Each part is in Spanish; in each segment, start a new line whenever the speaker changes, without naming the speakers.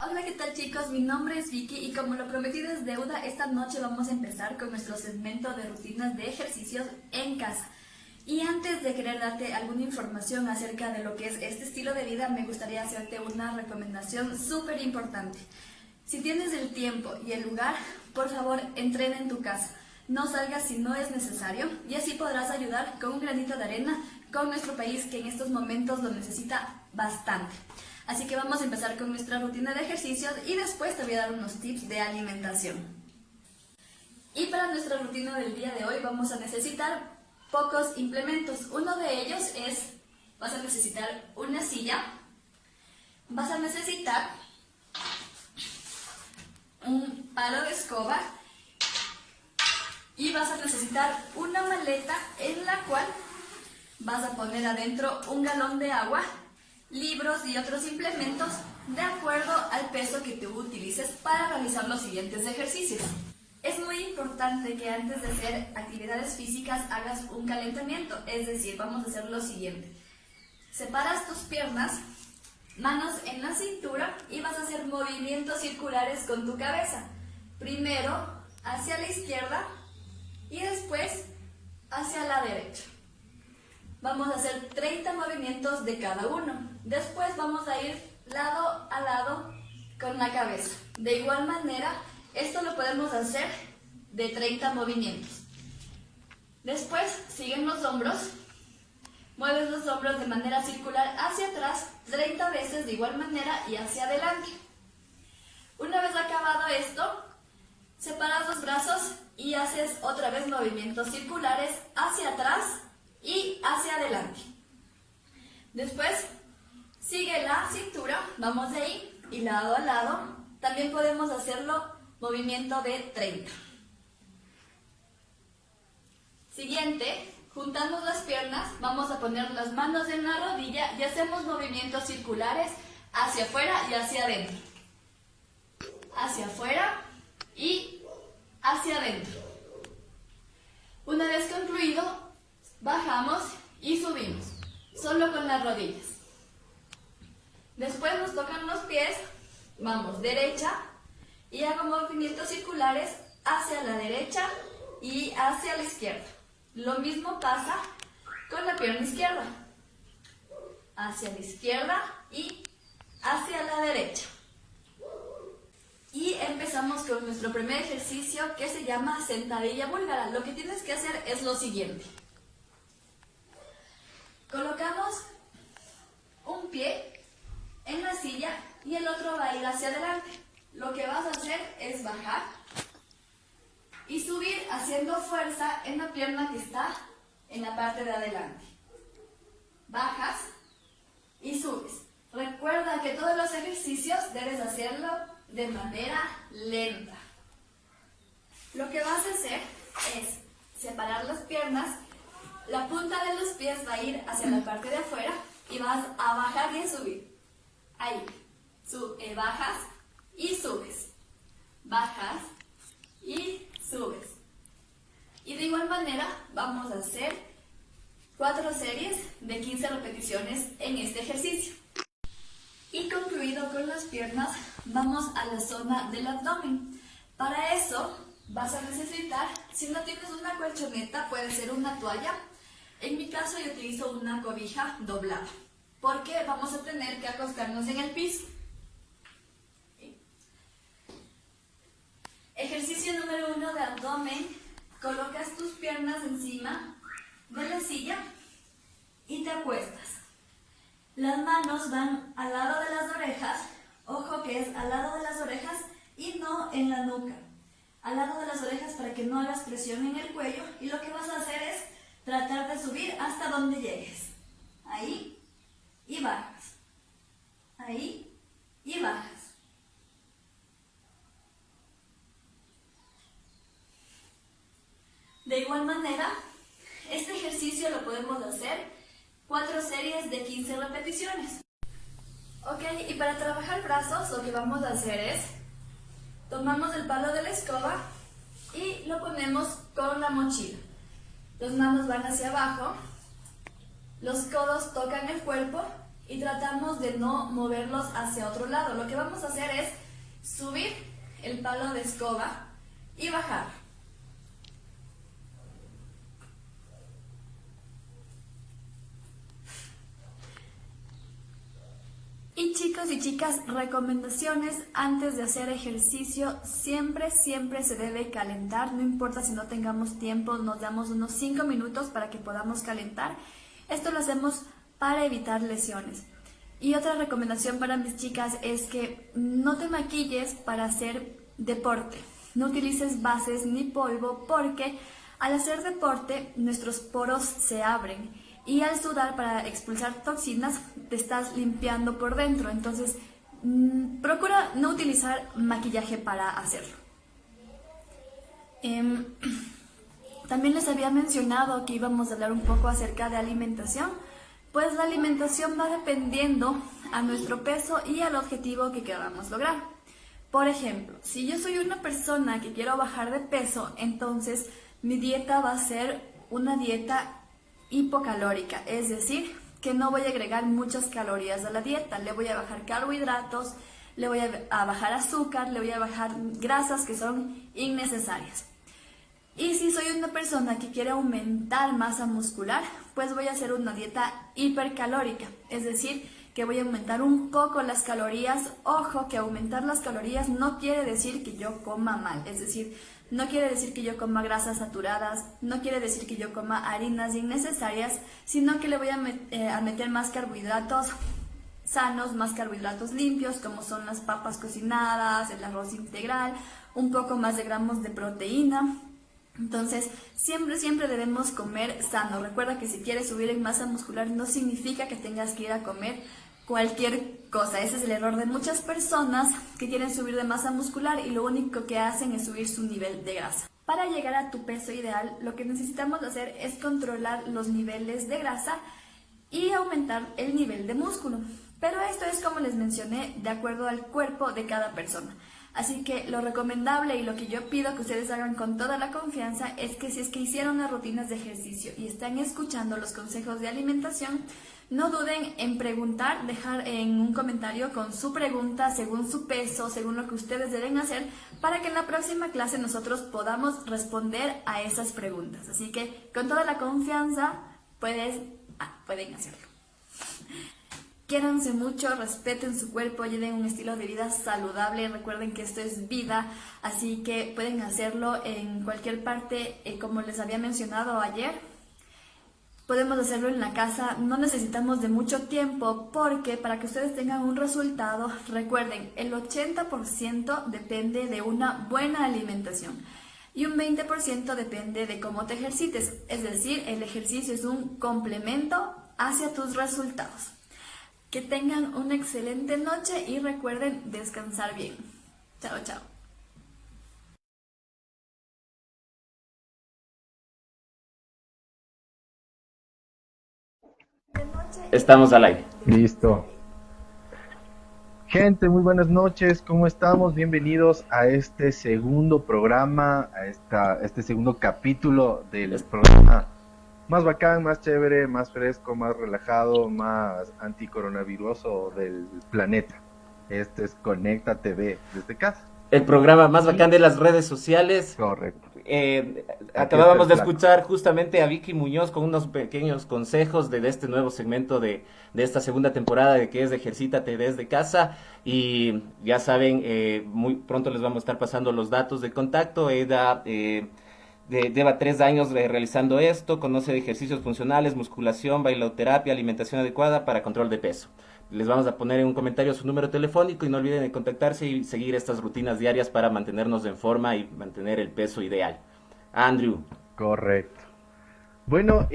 Hola, ¿qué tal chicos? Mi nombre es Vicky y como lo prometido es deuda, esta noche vamos a empezar con nuestro segmento de rutinas de ejercicios en casa. Y antes de querer darte alguna información acerca de lo que es este estilo de vida, me gustaría hacerte una recomendación súper importante. Si tienes el tiempo y el lugar, por favor, entrena en tu casa. No salgas si no es necesario y así podrás ayudar con un granito de arena con nuestro país que en estos momentos lo necesita bastante. Así que vamos a empezar con nuestra rutina de ejercicios y después te voy a dar unos tips de alimentación. Y para nuestra rutina del día de hoy vamos a necesitar pocos implementos. Uno de ellos es, vas a necesitar una silla, vas a necesitar un palo de escoba y vas a necesitar una maleta en la cual vas a poner adentro un galón de agua, libros y otros implementos de acuerdo al peso que tú utilices para realizar los siguientes ejercicios. Es muy importante que antes de hacer actividades físicas hagas un calentamiento, es decir, vamos a hacer lo siguiente. Separas tus piernas, manos en la cintura y vas a hacer movimientos circulares con tu cabeza. Primero hacia la izquierda y después hacia la derecha. Vamos a hacer 30 movimientos de cada uno. Después vamos a ir lado a lado con la cabeza. De igual manera, esto lo podemos hacer de 30 movimientos. Después siguen los hombros. Mueves los hombros de manera circular hacia atrás 30 veces de igual manera y hacia adelante. Una vez acabado esto, separas los brazos y haces otra vez movimientos circulares hacia atrás y hacia adelante. Después sigue la cintura, vamos de ahí y lado a lado. También podemos hacerlo movimiento de 30. Siguiente, juntamos las piernas, vamos a poner las manos en la rodilla y hacemos movimientos circulares hacia afuera y hacia adentro. Hacia afuera y hacia adentro. Una vez concluido, bajamos y subimos, solo con las rodillas. Después nos tocan los pies, vamos derecha y hago movimientos circulares hacia la derecha y hacia la izquierda. Lo mismo pasa con la pierna izquierda, hacia la izquierda y hacia la derecha. Y empezamos con nuestro primer ejercicio que se llama sentadilla búlgara. Lo que tienes que hacer es lo siguiente. Colocamos un pie en la silla y el otro va a ir hacia adelante. Lo que vas a hacer es bajar y subir haciendo fuerza en la pierna que está en la parte de adelante. Bajas y subes. Recuerda que todos los ejercicios debes hacerlo de manera lenta. Lo que vas a hacer es separar las piernas. La punta de los pies va a ir hacia la parte de afuera y vas a bajar y a subir. Ahí. Bajas y subes. Bajas y subes. Y de igual manera vamos a hacer 4 series de 15 repeticiones en este ejercicio. Y concluido con las piernas, vamos a la zona del abdomen. Para eso vas a necesitar, si no tienes una colchoneta, puede ser una toalla. En mi caso yo utilizo una cobija doblada, porque vamos a tener que acostarnos en el piso. Ejercicio número 1 de abdomen. Colocas tus piernas encima de la silla y te acuestas. Las manos van al lado de las orejas, ojo que es al lado de las orejas y no en la nuca. Al lado de las orejas para que no hagas presión en el cuello y lo que vas a hacer es tratar de subir hasta donde llegues. Ahí y bajas. Ahí y bajas. De igual manera, este ejercicio lo podemos hacer 4 series de 15 repeticiones. Ok, y para trabajar brazos lo que vamos a hacer es, tomamos el palo de la escoba y lo ponemos con la mochila. Las manos van hacia abajo, los codos tocan el cuerpo y tratamos de no moverlos hacia otro lado. Lo que vamos a hacer es subir el palo de escoba y bajar. Y chicos y chicas, recomendaciones antes de hacer ejercicio: siempre se debe calentar, no importa si no tengamos tiempo, nos damos unos 5 minutos para que podamos calentar. Esto lo hacemos para evitar lesiones. Y otra recomendación para mis chicas es que no te maquilles para hacer deporte, no utilices bases ni polvo, porque al hacer deporte nuestros poros se abren y al sudar para expulsar toxinas te estás limpiando por dentro. Entonces procura no utilizar maquillaje para hacerlo. También les había mencionado que íbamos a hablar un poco acerca de alimentación. Pues la alimentación va dependiendo a nuestro peso y al objetivo que queramos lograr. Por ejemplo, si yo soy una persona que quiero bajar de peso, entonces mi dieta va a ser una dieta hipocalórica, es decir, que no voy a agregar muchas calorías a la dieta. Le voy a bajar carbohidratos, le voy a bajar azúcar, le voy a bajar grasas que son innecesarias. Y si soy una persona que quiere aumentar masa muscular, pues voy a hacer una dieta hipercalórica, es decir, que voy a aumentar un poco las calorías. Ojo, que aumentar las calorías no quiere decir que yo coma mal, es decir, no quiere decir que yo coma grasas saturadas, no quiere decir que yo coma harinas innecesarias, sino que le voy a meter más carbohidratos sanos, más carbohidratos limpios, como son las papas cocinadas, el arroz integral, un poco más de gramos de proteína. Entonces, siempre debemos comer sano. Recuerda que si quieres subir en masa muscular no significa que tengas que ir a comer cualquier cosa. Ese es el error de muchas personas que quieren subir de masa muscular y lo único que hacen es subir su nivel de grasa. Para llegar a tu peso ideal, lo que necesitamos hacer es controlar los niveles de grasa y aumentar el nivel de músculo. Pero esto es, como les mencioné, de acuerdo al cuerpo de cada persona. Así que lo recomendable y lo que yo pido que ustedes hagan con toda la confianza es que si es que hicieron las rutinas de ejercicio y están escuchando los consejos de alimentación, no duden en preguntar, dejar en un comentario con su pregunta según su peso, según lo que ustedes deben hacer, para que en la próxima clase nosotros podamos responder a esas preguntas. Así que con toda la confianza pueden hacerlo. Quiéranse mucho, respeten su cuerpo, lleven un estilo de vida saludable. Recuerden que esto es vida, así que pueden hacerlo en cualquier parte. Como les había mencionado ayer, podemos hacerlo en la casa, no necesitamos de mucho tiempo, porque para que ustedes tengan un resultado, recuerden, el 80% depende de una buena alimentación y un 20% depende de cómo te ejercites. Es decir, el ejercicio es un complemento hacia tus resultados. Que tengan una excelente noche y recuerden descansar bien. Chao, chao.
Estamos al aire.
Listo. Gente, muy buenas noches, ¿cómo estamos? Bienvenidos a este segundo programa, este segundo capítulo del programa más bacán, más chévere, más fresco, más relajado, más anticoronaviruso del planeta. Este es Conecta TV desde casa.
El programa más bacán de las redes sociales.
Correcto.
Acabábamos de escuchar justamente a Vicky Muñoz con unos pequeños consejos de este nuevo segmento de esta segunda temporada, de que es de Ejercítate desde casa. Y ya saben, muy pronto les vamos a estar pasando los datos de contacto. Eda lleva 3 años realizando esto, conoce de ejercicios funcionales, musculación, bailoterapia, alimentación adecuada para control de peso. Les vamos a poner en un comentario su número telefónico y no olviden de contactarse y seguir estas rutinas diarias para mantenernos en forma y mantener el peso ideal. Andrew.
Correcto. Bueno,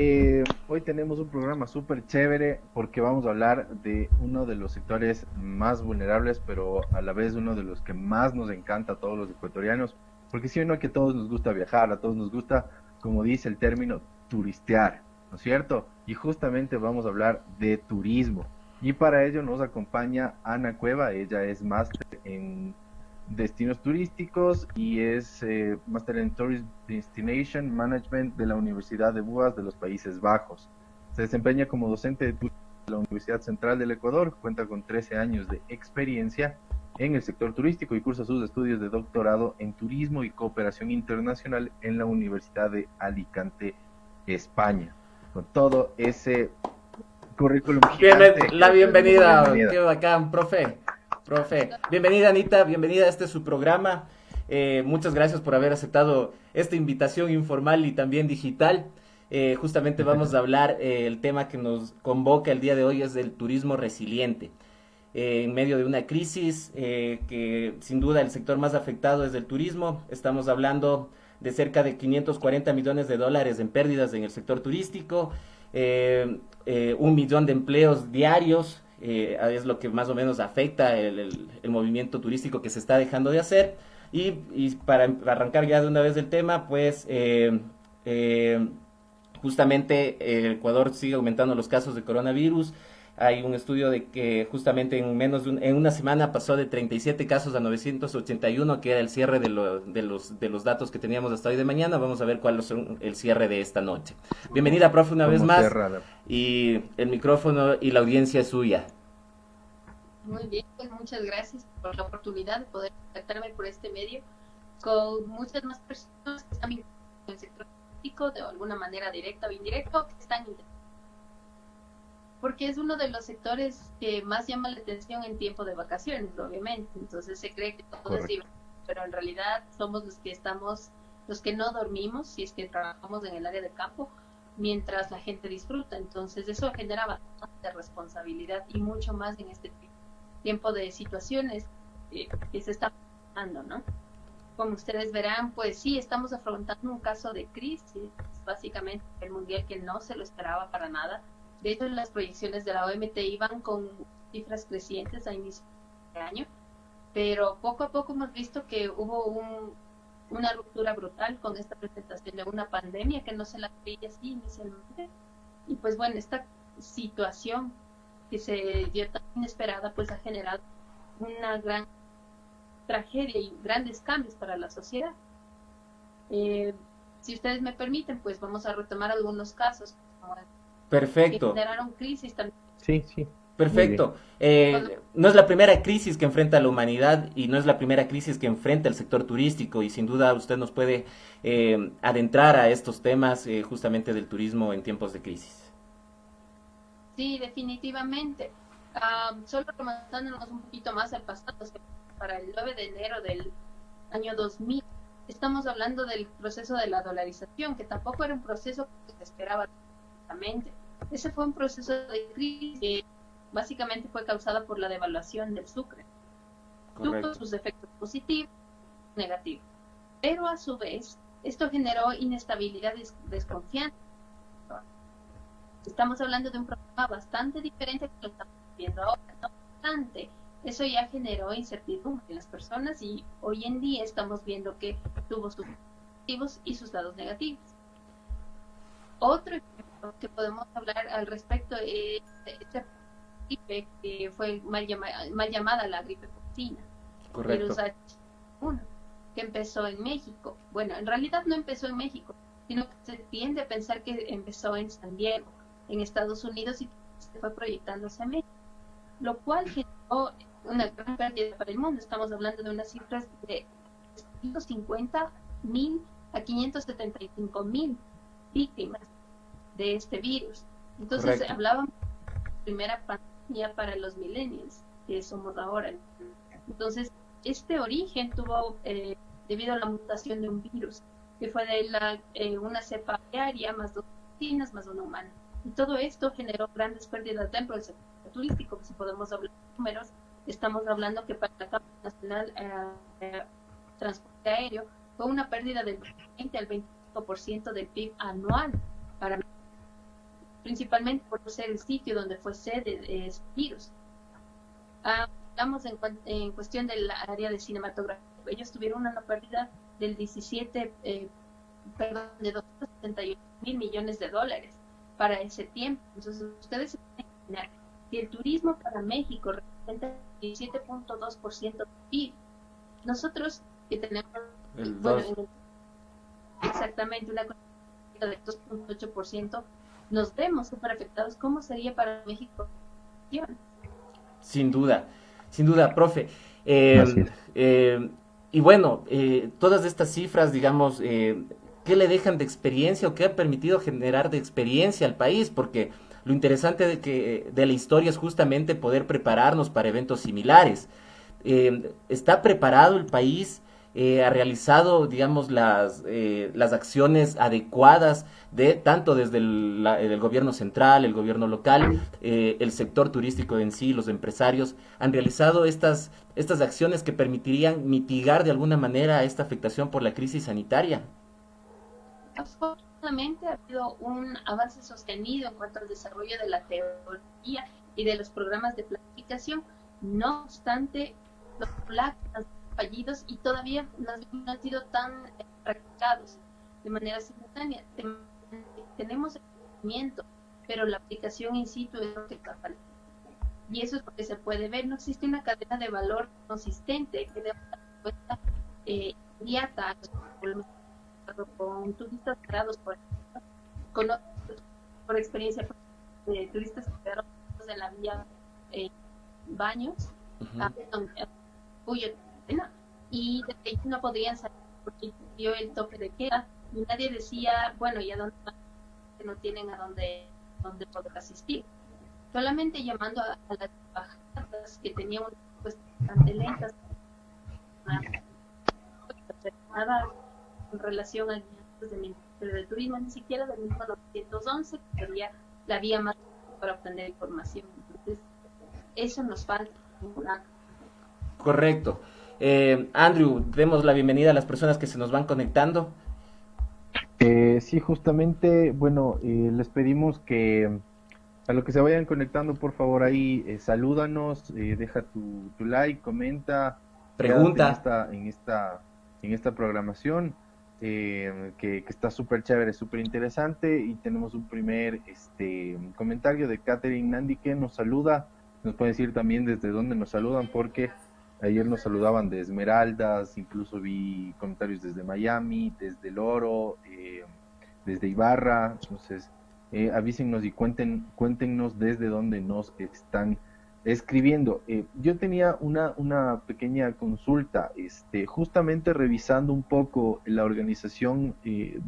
hoy tenemos un programa súper chévere porque vamos a hablar de uno de los sectores más vulnerables, pero a la vez uno de los que más nos encanta a todos los ecuatorianos, porque sí o no, que a todos nos gusta viajar, a todos nos gusta, como dice el término, turistear, ¿no es cierto? Y justamente vamos a hablar de turismo. Y para ello nos acompaña Ana Cueva. Ella es máster en destinos turísticos y es máster en Tourist Destination Management de la Universidad de Boas de los Países Bajos. Se desempeña como docente de turismo la Universidad Central del Ecuador, cuenta con 13 años de experiencia en el sector turístico y cursa sus estudios de doctorado en turismo y cooperación internacional en la Universidad de Alicante, España. Con todo ese currículum gigante,
La bienvenida,
bienvenida.
qué bacán, profe. Bienvenida, Anita, bienvenida a este su programa. Muchas gracias por haber aceptado esta invitación informal y también digital. Justamente vamos a hablar, el tema que nos convoca el día de hoy es del turismo resiliente. En medio de una crisis que sin duda el sector más afectado es el turismo. Estamos hablando de cerca de 540 millones de dólares en pérdidas en el sector turístico, 1 millón de empleos diarios, es lo que más o menos afecta el movimiento turístico que se está dejando de hacer. Y para arrancar ya de una vez el tema, pues justamente Ecuador sigue aumentando los casos de coronavirus. Hay un estudio de que justamente en una semana pasó de 37 casos a 981, que era el cierre de los datos que teníamos hasta hoy de mañana. Vamos a ver cuál es el cierre de esta noche. Bienvenida, profe, una vez más. Y el micrófono y la audiencia es suya.
Muy bien, pues muchas gracias por la oportunidad de poder contactarme por este medio con muchas más personas que están vinculadas en el sector turístico de alguna manera directa o indirecta, que están porque es uno de los sectores que más llama la atención en tiempo de vacaciones, obviamente. Entonces se cree que todo es divertido, pero en realidad somos los que no dormimos, si es que trabajamos en el área de campo, mientras la gente disfruta. Entonces eso genera bastante responsabilidad y mucho más en este tiempo de situaciones que se está pasando, ¿no? Como ustedes verán, pues sí, estamos afrontando un caso de crisis, básicamente el mundial que no se lo esperaba para nada. De hecho, las proyecciones de la OMT iban con cifras crecientes a inicio de año, pero poco a poco hemos visto que hubo una ruptura brutal con esta presentación de una pandemia que no se la creía así inicialmente. Y pues bueno, esta situación que se dio tan inesperada, pues ha generado una gran tragedia y grandes cambios para la sociedad. Si ustedes me permiten, pues vamos a retomar algunos casos como
Perfecto.
que generaron crisis también.
Sí.
Perfecto. No es la primera crisis que enfrenta la humanidad y no es la primera crisis que enfrenta el sector turístico, y sin duda usted nos puede adentrar a estos temas justamente del turismo en tiempos de crisis.
Sí, definitivamente. Solo remontándonos un poquito más al pasado, para el 9 de enero del año 2000, estamos hablando del proceso de la dolarización, que tampoco era un proceso que se esperaba directamente. Ese fue un proceso de crisis que básicamente fue causada por la devaluación del sucre. Tuvo sus efectos positivos y negativos. Pero a su vez, esto generó inestabilidad y desconfianza. Estamos hablando de un problema bastante diferente que lo estamos viendo ahora. No obstante, eso ya generó incertidumbre en las personas y hoy en día estamos viendo que tuvo sus positivos y sus lados negativos. Otro ejemplo que podemos hablar al respecto es esta gripe que fue mal llamada la gripe porcina.
Correcto.
Virus H1, que empezó en México. Bueno, en realidad no empezó en México, sino que se tiende a pensar que empezó en San Diego, en Estados Unidos, y se fue proyectándose a México, lo cual generó una gran pérdida para el mundo. Estamos hablando de unas cifras de 150.000 a 575.000 víctimas de este virus. Entonces hablábamos de la primera pandemia para los millennials que somos ahora. Entonces este origen tuvo debido a la mutación de un virus que fue de una cepa aérea más 2 chinas más 1 humana, y todo esto generó grandes pérdidas dentro del sector turístico. Si podemos hablar de números, estamos hablando que para la Cámara Nacional Transporte Aéreo fue una pérdida del 20 al 25% del PIB anual para México, principalmente por ser el sitio donde fue sede de este virus. Hablamos en cuestión del área de cinematografía. Ellos tuvieron una pérdida del de 278.000 millones de dólares para ese tiempo. Entonces ustedes se pueden imaginar que el turismo para México representa el 17.2% del PIB. Nosotros que tenemos exactamente una cantidad de 2.8%, nos vemos súper afectados, ¿cómo sería para México?
Sin duda, profe.
Así es.
Y bueno, todas estas cifras, digamos, ¿qué le dejan de experiencia o qué ha permitido generar de experiencia al país? Porque lo interesante de la historia es justamente poder prepararnos para eventos similares. ¿Está preparado el país? ¿Ha realizado, digamos, las acciones adecuadas tanto desde el gobierno central, el gobierno local, el sector turístico en sí, los empresarios? ¿Han realizado estas acciones que permitirían mitigar de alguna manera esta afectación por la crisis sanitaria?
Afortunadamente ha habido un avance sostenido en cuanto al desarrollo de la teoría y de los programas de planificación. No obstante, los planes fallidos y todavía no han sido tan practicados de manera simultánea. Tenemos el conocimiento, pero la aplicación in situ es lo que está faltando. Y eso es lo que se puede ver. No existe una cadena de valor consistente que dé una respuesta inmediata a los problemas con turistas quedados por experiencia de turistas que quedaron en la vía Baños, y desde ahí no podrían salir porque dio el toque de queda y nadie decía, bueno, ¿y a dónde van? Que no tienen a dónde poder asistir. Solamente llamando a las embajadas que tenían una respuesta bastante lentas, nada en relación al del Ministerio de Turismo, ni siquiera del mismo 911, que sería la vía más para obtener información. Entonces, eso nos falta.
Correcto. Andrew, demos la bienvenida a las personas que se nos van conectando.
Sí, justamente, bueno, les pedimos que a lo que se vayan conectando, por favor, ahí salúdanos, deja tu like, comenta,
Pregunta.
en esta programación que está súper chévere, súper interesante, y tenemos un primer comentario de Catherine Nandi que nos saluda. Nos puede decir también desde dónde nos saludan, porque ayer nos saludaban de Esmeraldas, incluso vi comentarios desde Miami, desde El Oro, desde Ibarra. Entonces, avísennos y cuéntenos desde dónde nos están escribiendo. Yo tenía una pequeña consulta, justamente revisando un poco la organización,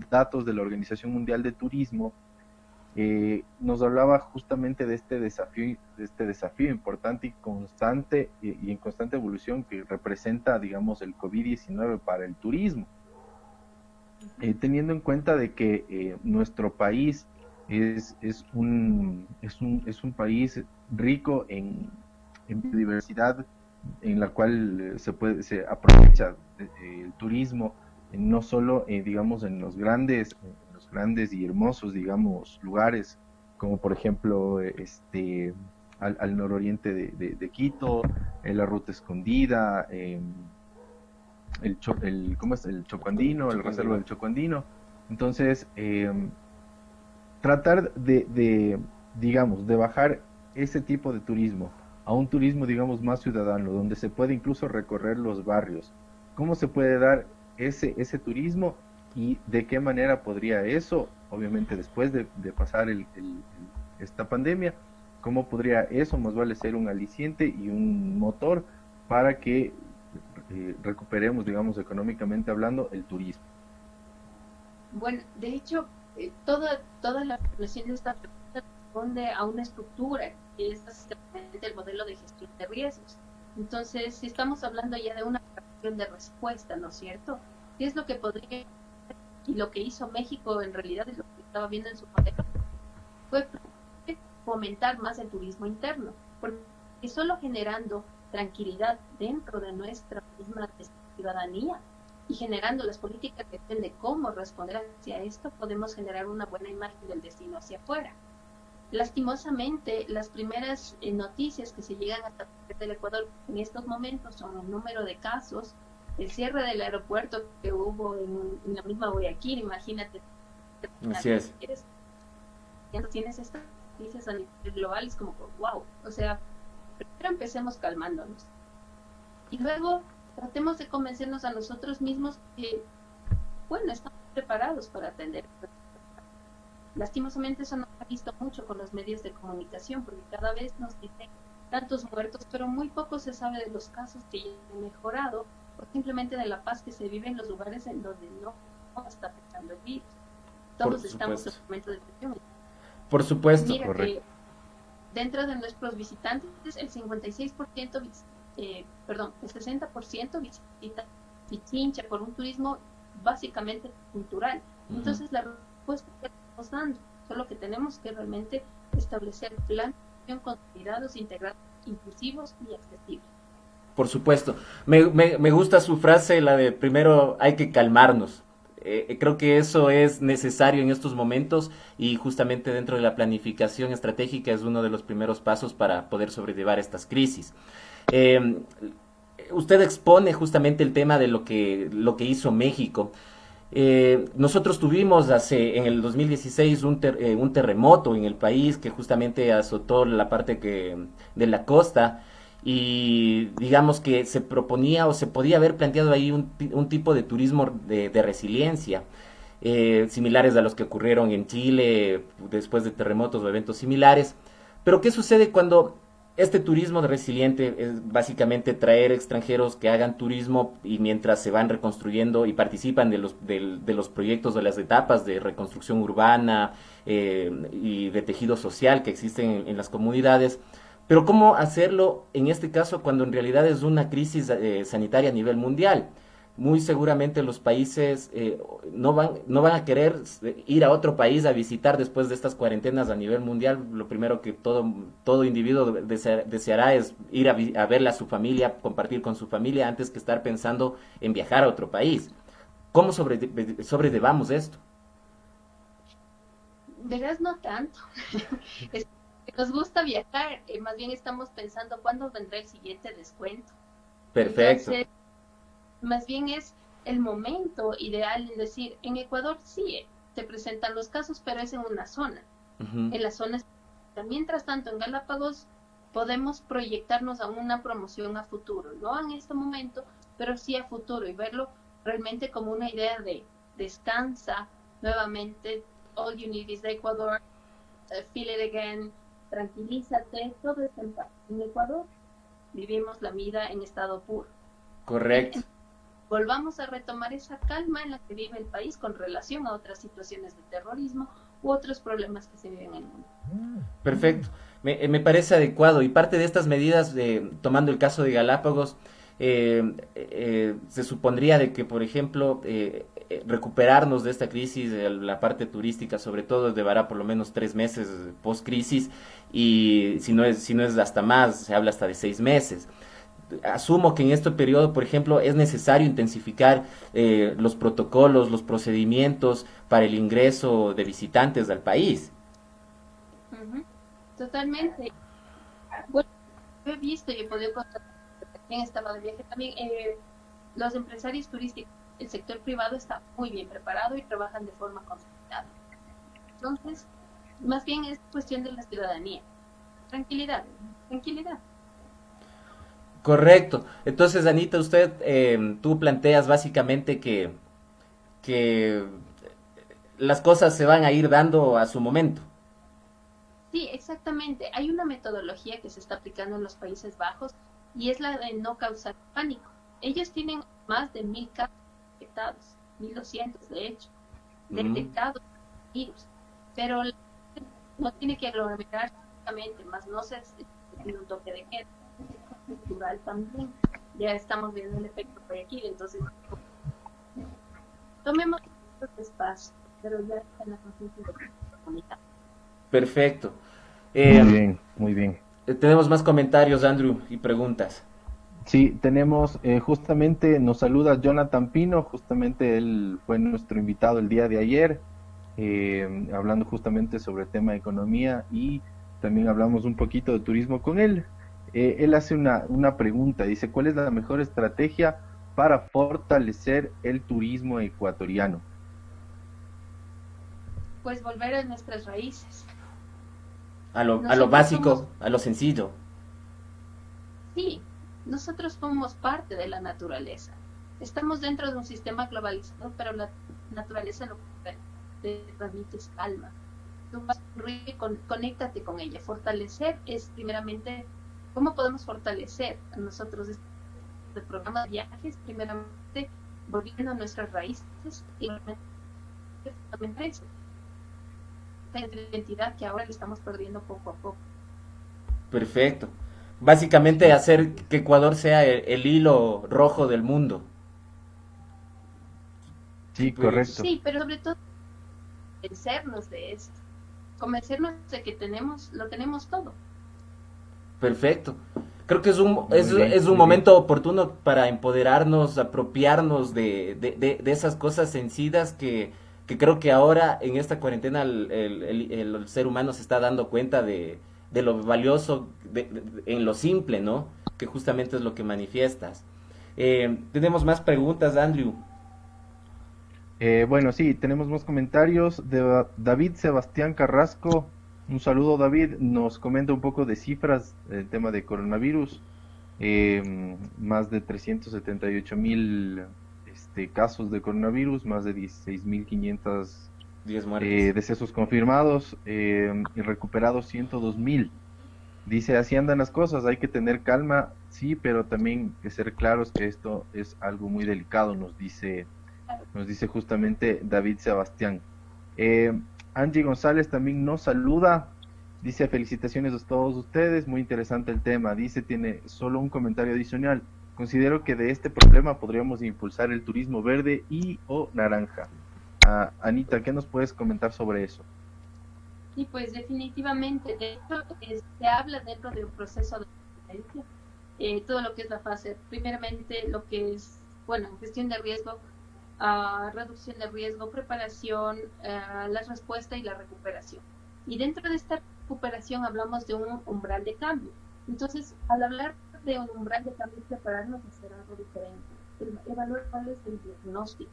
datos de la Organización Mundial de Turismo. Nos hablaba justamente de este desafío importante y constante y en constante evolución que representa, digamos, el COVID-19 para el turismo, teniendo en cuenta de que nuestro país es un país rico en biodiversidad, en la cual se aprovecha el turismo, no solo digamos en los grandes y hermosos, digamos, lugares, como por ejemplo al nororiente de Quito, en la Ruta Escondida, ¿cómo es? El Chocoandino, el reserva del Chocoandino. Entonces, tratar digamos, de bajar ese tipo de turismo a un turismo, digamos, más ciudadano, donde se puede incluso recorrer los barrios. ¿Cómo se puede dar ese turismo y de qué manera podría eso, obviamente después de pasar esta pandemia, cómo podría eso más vale ser un aliciente y un motor para que recuperemos, digamos, económicamente hablando, el turismo?
Bueno, de hecho, toda la población de esta pregunta responde a una estructura que es básicamente el modelo de gestión de riesgos. Entonces, si estamos hablando ya de una acción de respuesta, ¿no es cierto? ¿Qué es lo que podría, y lo que hizo México en realidad es lo que estaba viendo en su modelo, fue fomentar más el turismo interno, porque solo generando tranquilidad dentro de nuestra misma ciudadanía y generando las políticas que de cómo responder hacia esto, podemos generar una buena imagen del destino hacia afuera. Lastimosamente, las primeras noticias que se llegan hasta el Ecuador en estos momentos son el número de casos, el cierre del aeropuerto que hubo en la misma Guayaquil, imagínate.
Así es.
Tienes estas noticias a nivel global, es como, wow, o sea, primero empecemos calmándonos. Y luego tratemos de convencernos a nosotros mismos que, bueno, estamos preparados para atender. lastimosamente eso no se ha visto mucho con los medios de comunicación, porque cada vez nos dicen tantos muertos, pero muy poco se sabe de los casos que ya han mejorado, o simplemente de la paz que se vive en los lugares en donde no está afectando el virus. Todos estamos en un momento de presión.
Por supuesto.
Mira que dentro de nuestros visitantes, el 56%, el 60% visita Pichincha por un turismo básicamente cultural. Entonces la respuesta que estamos dando, solo que tenemos que realmente establecer planes con cuidados integrados, inclusivos y accesibles.
Por supuesto. Me gusta su frase, la de primero hay que calmarnos. Creo que eso es necesario en estos momentos y justamente dentro de la planificación estratégica es uno de los primeros pasos para poder sobrellevar estas crisis. Usted expone justamente el tema de lo que hizo México. Nosotros tuvimos en el 2016 un terremoto en el país que justamente azotó la parte de la costa y digamos que se proponía o se podía haber planteado ahí un tipo de turismo de resiliencia, similares a los que ocurrieron en Chile después de terremotos o eventos similares. Pero ¿qué sucede cuando este turismo de resiliente es básicamente traer extranjeros que hagan turismo y mientras se van reconstruyendo y participan de los proyectos de las etapas de reconstrucción urbana y de tejido social que existen en las comunidades? Pero ¿cómo hacerlo en este caso cuando en realidad es una crisis sanitaria a nivel mundial? Muy seguramente los países no van a querer ir a otro país a visitar después de estas cuarentenas a nivel mundial. Lo primero que todo individuo deseará es ir a verle a su familia, compartir con su familia, antes que estar pensando en viajar a otro país. ¿Cómo sobrellevamos esto?
Verás, no tanto. Nos gusta viajar, más bien estamos pensando cuándo vendrá el siguiente descuento.
Perfecto.
Entonces, más bien es el momento ideal en decir, en Ecuador sí se presentan los casos, pero es en una zona. En las zonas, mientras tanto en Galápagos podemos proyectarnos a una promoción a futuro, no en este momento, pero sí a futuro y verlo realmente como una idea de descansa nuevamente, all you need is Ecuador, feel it again, tranquilízate, todo está en paz. En Ecuador vivimos la vida en estado puro.
Correcto.
Volvamos a retomar esa calma en la que vive el país con relación a otras situaciones de terrorismo u otros problemas que se viven en el mundo.
Perfecto, me parece adecuado y parte de estas medidas, tomando el caso de Galápagos, se supondría de que, por ejemplo, recuperarnos de esta crisis, la parte turística sobre todo, llevará por lo menos 3 meses post-crisis y si no es hasta más, se habla hasta de 6 meses. Asumo que en este periodo, por ejemplo, es necesario intensificar los protocolos, los procedimientos para el ingreso de visitantes al país.
Totalmente. Bueno, yo he visto y he podido constatar que también estaba de viaje también. Los empresarios turísticos, el sector privado está muy bien preparado y trabajan de forma concertada. Entonces, más bien es cuestión de la ciudadanía. Tranquilidad.
Correcto. Entonces, Anita, tú planteas básicamente que las cosas se van a ir dando a su momento.
Sí, exactamente. Hay una metodología que se está aplicando en los Países Bajos y es la de no causar pánico. Ellos tienen más de 1.000 casos detectados, 1.200 de hecho, detectados virus, pero no tiene que aglomerarse únicamente, más no se tiene un toque de queda cultural también. Ya estamos viendo el efecto Guayaquil, entonces tomemos estos espacios, pero ya está en la conciencia de la comunidad.
Perfecto.
Muy bien.
Tenemos más comentarios, Andrew, y preguntas.
Sí, tenemos, justamente nos saluda Jonathan Pino, justamente él fue nuestro invitado el día de ayer, hablando justamente sobre el tema de economía y también hablamos un poquito de turismo con él. Él hace una pregunta, dice, ¿cuál es la mejor estrategia para fortalecer el turismo ecuatoriano?
Pues volver a nuestras raíces.
A lo básico, a lo sencillo. Sí,
nosotros somos parte de la naturaleza. Estamos dentro de un sistema globalizado, pero la naturaleza lo que te transmite es calma. tú vas a un río y conéctate con ella. Fortalecer es primeramente, ¿cómo podemos fortalecer a nosotros este programa de viajes? Primeramente, volviendo a nuestras raíces y fundamentalmente eso, la identidad que ahora le estamos perdiendo poco a poco.
Perfecto. Básicamente hacer que Ecuador sea el hilo rojo del mundo.
Sí, correcto.
Sí, pero sobre todo convencernos de esto, convencernos de que lo tenemos todo.
Perfecto. Creo que es
Muy
un
bien.
momento oportuno para empoderarnos, apropiarnos de esas cosas sencillas que creo que ahora en esta cuarentena el ser humano se está dando cuenta de lo valioso en lo simple, ¿no? Que justamente es lo que manifiestas. Tenemos más preguntas, Andrew.
Bueno, sí, tenemos más comentarios de David Sebastián Carrasco. Un saludo, David. Nos comenta un poco de cifras del tema de coronavirus. Más de 378.000 casos de coronavirus, más de 16.500
10 muertes.
decesos confirmados y recuperados 102.000. Dice, así andan las cosas, hay que tener calma, sí, pero también que ser claros que esto es algo muy delicado, nos dice justamente David Sebastián. Angie González también nos saluda, dice felicitaciones a todos ustedes, muy interesante el tema, dice, tiene solo un comentario adicional, considero que de este problema podríamos impulsar el turismo verde y o naranja. Anita, ¿qué nos puedes comentar sobre eso?
Sí, pues definitivamente, de hecho, se habla dentro de un proceso de emergencia, todo lo que es la fase, primeramente lo que es, bueno, gestión de riesgo, reducción de riesgo, preparación, la respuesta y la recuperación. Y dentro de esta recuperación hablamos de un umbral de cambio. Entonces, al hablar de un umbral de cambio, prepararnos a hacer algo diferente, evaluar cuál es el diagnóstico.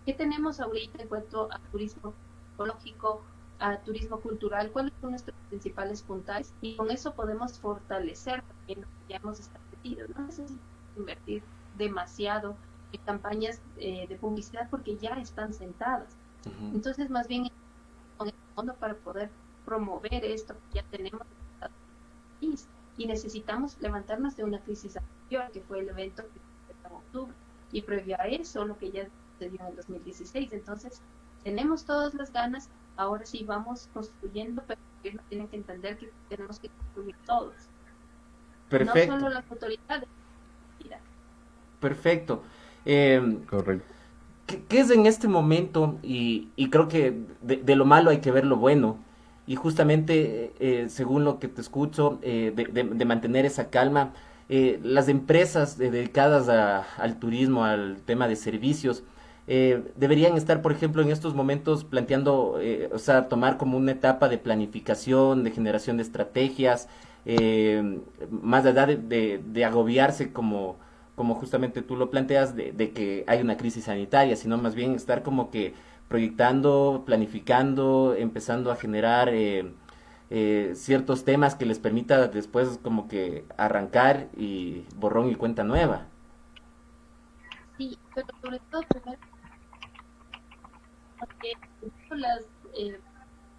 ¿Qué tenemos ahorita en cuanto a turismo ecológico, a turismo cultural? ¿Cuáles son nuestros principales puntales? Y con eso podemos fortalecer también lo que ya hemos establecido. No necesitamos invertir demasiado en campañas de publicidad porque ya están sentadas.
Uh-huh.
Entonces, más bien, con el fondo para poder promover esto que ya tenemos y necesitamos levantarnos de una crisis anterior, que fue el evento que fue en octubre, y previo a eso, lo que ya sucedió en el 2016. Entonces, tenemos todas las ganas, ahora sí vamos construyendo, pero tienen que entender que tenemos que construir todos.
Perfecto.
No solo las autoridades. Mira.
Perfecto.
Correcto.
¿Qué es en este momento? Y creo que de lo malo hay que ver lo bueno. Y justamente, según lo que te escucho, de mantener esa calma, las empresas dedicadas al turismo, al tema de servicios, deberían estar, por ejemplo, en estos momentos planteando, o sea, tomar como una etapa de planificación, de generación de estrategias, más allá de agobiarse como justamente tú lo planteas, de que hay una crisis sanitaria, sino más bien estar como que proyectando, planificando, empezando a generar ciertos temas que les permita después como que arrancar y borrón y cuenta nueva.
Sí, pero sobre todo primero, porque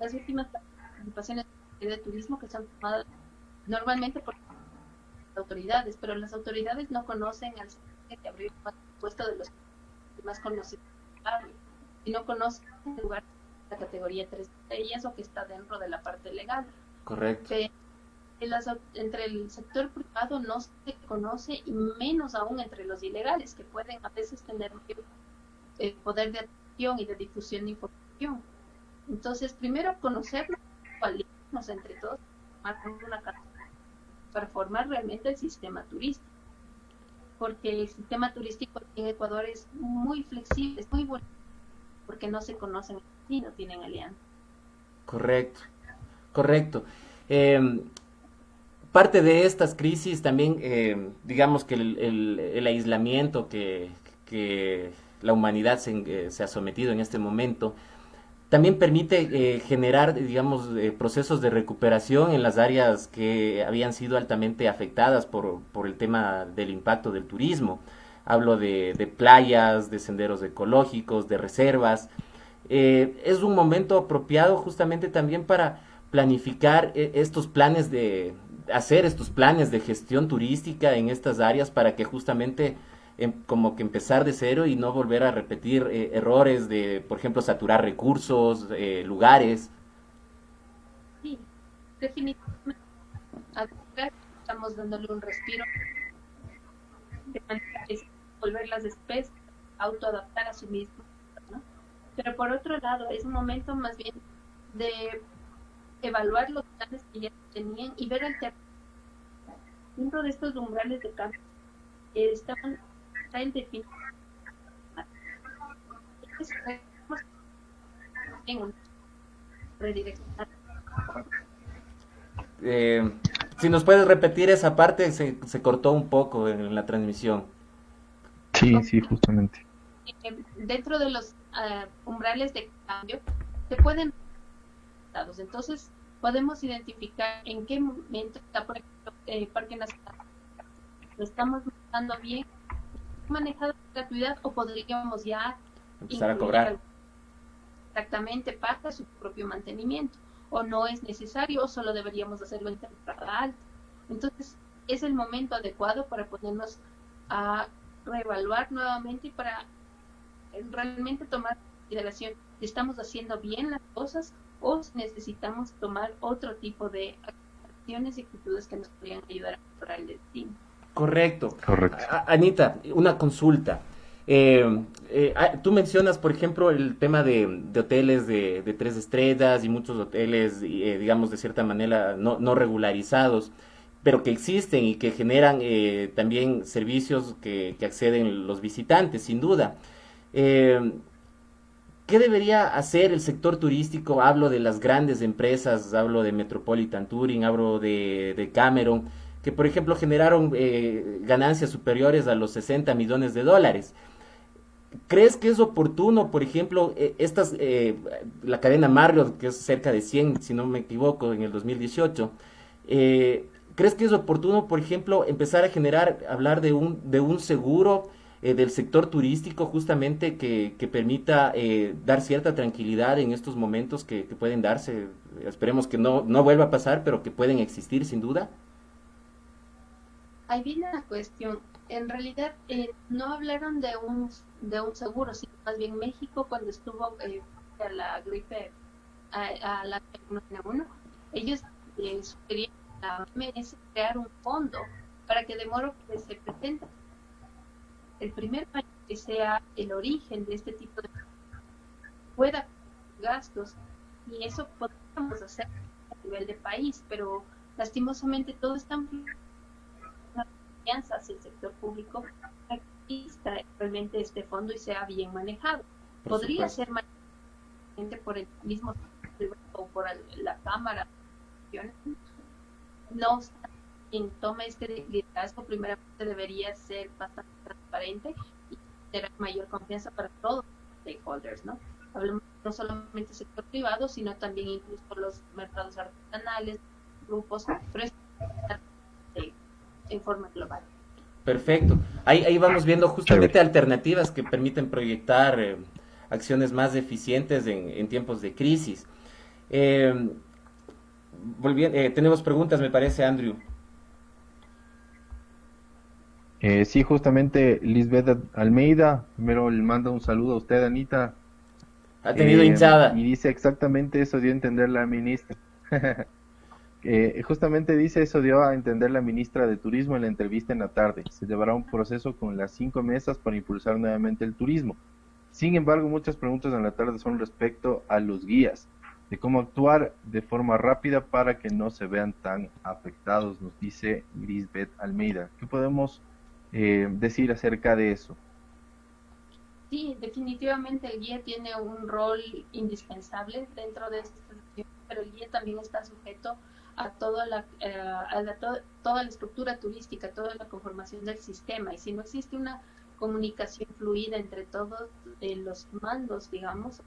las últimas participaciones de turismo que son tomadas normalmente por las autoridades, pero las autoridades no conocen al sector que abrió el puesto de los más conocidos y no conocen el lugar de la categoría 3 de ellas o que está dentro de la parte legal.
Correcto.
Entre el sector privado no se conoce y menos aún entre los ilegales que pueden a veces tener poder de atención y de difusión de información. Entonces, primero conocernos, coaliarnos entre todos, para formar realmente el sistema turístico. Porque el sistema turístico en Ecuador es muy flexible, es muy bueno, porque no se conocen y no tienen alianza.
Correcto, correcto. Parte de estas crisis también, digamos que el aislamiento que la humanidad se ha sometido en este momento, también permite generar, digamos, procesos de recuperación en las áreas que habían sido altamente afectadas por el tema del impacto del turismo. Hablo de playas, de senderos ecológicos, de reservas. es un momento apropiado justamente también para planificar estos planes hacer estos planes de gestión turística en estas áreas para que justamente como que empezar de cero y no volver a repetir errores de, por ejemplo, saturar recursos, lugares.
Sí, definitivamente. Acá estamos dándole un respiro de manera que es volver las especies, autoadaptar a sí mismo, ¿no? Pero por otro lado, es un momento más bien de evaluar los planes que ya tenían y ver alternativas. Dentro de estos umbrales de cambio está el definido en un redireccionar.
Si nos puedes repetir esa parte, se cortó un poco en la transmisión.
Sí, sí, justamente.
Dentro de los umbrales de cambio se pueden entonces podemos identificar en qué momento está, por ejemplo, Parque Nacional. Lo estamos manejando bien, manejado la gratuidad, o podríamos ya
empezar a cobrar.
Exactamente, para su propio mantenimiento, o no es necesario, o solo deberíamos hacerlo en temporada alta. Entonces es el momento adecuado para ponernos a reevaluar nuevamente y para realmente tomar en consideración si estamos haciendo bien las cosas o si necesitamos tomar otro tipo de acciones y actitudes que nos podrían ayudar a mejorar el destino.
Correcto.
Correcto.
Anita, una consulta. Tú mencionas, por ejemplo, el tema de hoteles de 3 estrellas y muchos hoteles, digamos, de cierta manera no regularizados, pero que existen y que generan también servicios que acceden los visitantes, sin duda. ¿Qué debería hacer el sector turístico? Hablo de las grandes empresas, hablo de Metropolitan Touring, hablo de Cameron, que por ejemplo generaron ganancias superiores a los 60 millones de dólares. ¿Crees que es oportuno, por ejemplo, la cadena Marriott, que es cerca de 100, si no me equivoco, en el 2018, ¿crees que es oportuno, por ejemplo, empezar a hablar de un seguro del sector turístico justamente que permita dar cierta tranquilidad en estos momentos que pueden darse? Esperemos que no vuelva a pasar, pero que pueden existir sin duda.
Ahí viene la cuestión. En realidad no hablaron de un seguro, sino más bien México cuando estuvo a la gripe, a la H1N1, ellos sugerían a la OMS crear un fondo para que de modo que se presente el primer país que sea el origen de este tipo de pueda gastos, y eso podríamos hacer a nivel de país, pero lastimosamente todo está en confianza hacia el sector público para que exista realmente este fondo y sea bien manejado. Podría ser manejado por el mismo o por la Cámara. No obstante, quien tome este liderazgo primeramente debería ser bastante transparente y tener mayor confianza para todos los stakeholders, ¿no? Hablemos no solamente del sector privado, sino también incluso los mercados artesanales, grupos, pero en forma global.
Perfecto. Ahí vamos viendo justamente alternativas que permiten proyectar acciones más eficientes en tiempos de crisis. Tenemos preguntas, me parece, Andrew.
Sí, justamente Lisbeth Almeida, primero le manda un saludo a usted, Anita.
Ha tenido hinchada.
Y dice exactamente eso dio a entender la ministra. Justamente dice eso dio a entender la ministra de Turismo en la entrevista en la tarde. Se llevará un proceso con las 5 mesas para impulsar nuevamente el turismo. Sin embargo, muchas preguntas en la tarde son respecto a los guías, de cómo actuar de forma rápida para que no se vean tan afectados, nos dice Lisbeth Almeida. ¿Qué podemos decir acerca de eso?
Sí, definitivamente el guía tiene un rol indispensable dentro de esta situación, pero el guía también está sujeto a toda la estructura turística, toda la conformación del sistema, y si no existe una comunicación fluida entre todos los mandos, digamos,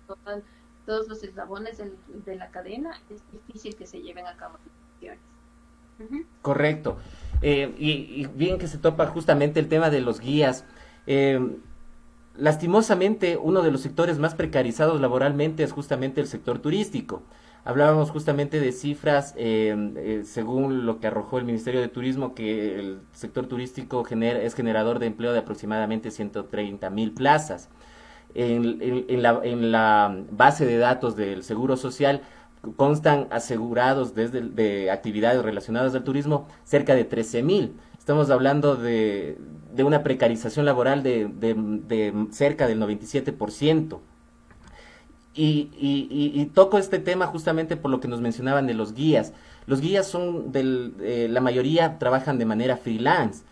todos los eslabones de la cadena, es difícil que se lleven a cabo acciones.
Correcto. Y bien que se topa justamente el tema de los guías. lastimosamente, uno de los sectores más precarizados laboralmente es justamente el sector turístico. Hablábamos justamente de cifras, según lo que arrojó el Ministerio de Turismo, que el sector turístico es generador de empleo de aproximadamente 130.000 plazas. En la base de datos del Seguro Social constan asegurados de actividades relacionadas al turismo cerca de 13.000. Estamos hablando de una precarización laboral de cerca del 97%. Y toco este tema justamente por lo que nos mencionaban de los guías. Los guías son, la mayoría trabajan de manera freelance.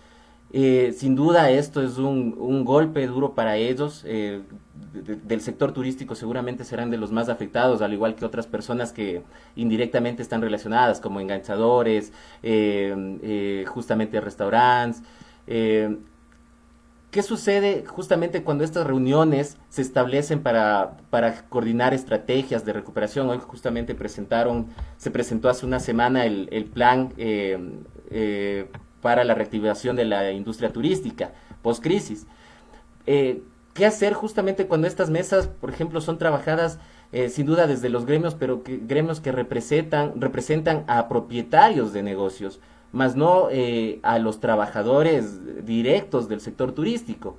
Sin duda esto es un golpe duro para ellos. Del sector turístico seguramente serán de los más afectados, al igual que otras personas que indirectamente están relacionadas, como enganchadores, justamente restaurantes. ¿Qué sucede justamente cuando estas reuniones se establecen para coordinar estrategias de recuperación? Hoy justamente se presentó hace una semana el plan para la reactivación de la industria turística post-crisis. ¿Qué hacer justamente cuando estas mesas, por ejemplo, son trabajadas sin duda desde los gremios, pero gremios que representan a propietarios de negocios, más no a los trabajadores directos del sector turístico?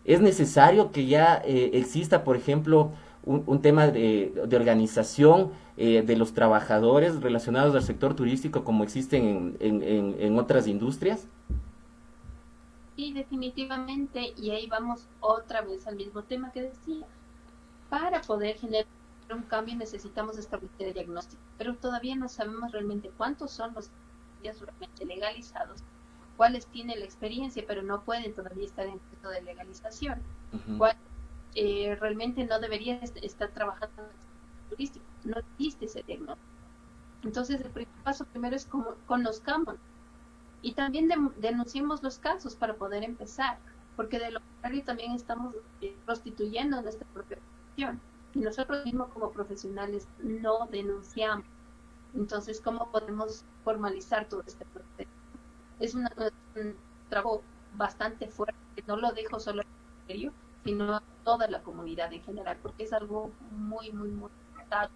Es necesario que ya exista, por ejemplo, un tema de organización de los trabajadores relacionados al sector turístico como existen en otras industrias.
Sí, definitivamente, y ahí vamos otra vez al mismo tema que decía. Para poder generar un cambio necesitamos establecer el diagnóstico, pero todavía no sabemos realmente cuántos son los realmente legalizados, cuáles tienen la experiencia, pero no pueden todavía estar en proceso de legalización, cuál realmente no debería estar trabajando en el sector turístico. No existe ese diagnóstico. Entonces el primer paso primero es como conozcamos y también denunciemos los casos para poder empezar, porque de lo contrario también estamos prostituyendo nuestra propia profesión y nosotros mismos como profesionales no denunciamos. Entonces, ¿cómo podemos formalizar todo este proceso? Es un trabajo bastante fuerte, que no lo dejo solo al ministerio, sino a toda la comunidad en general, porque es algo muy, muy, muy complicado.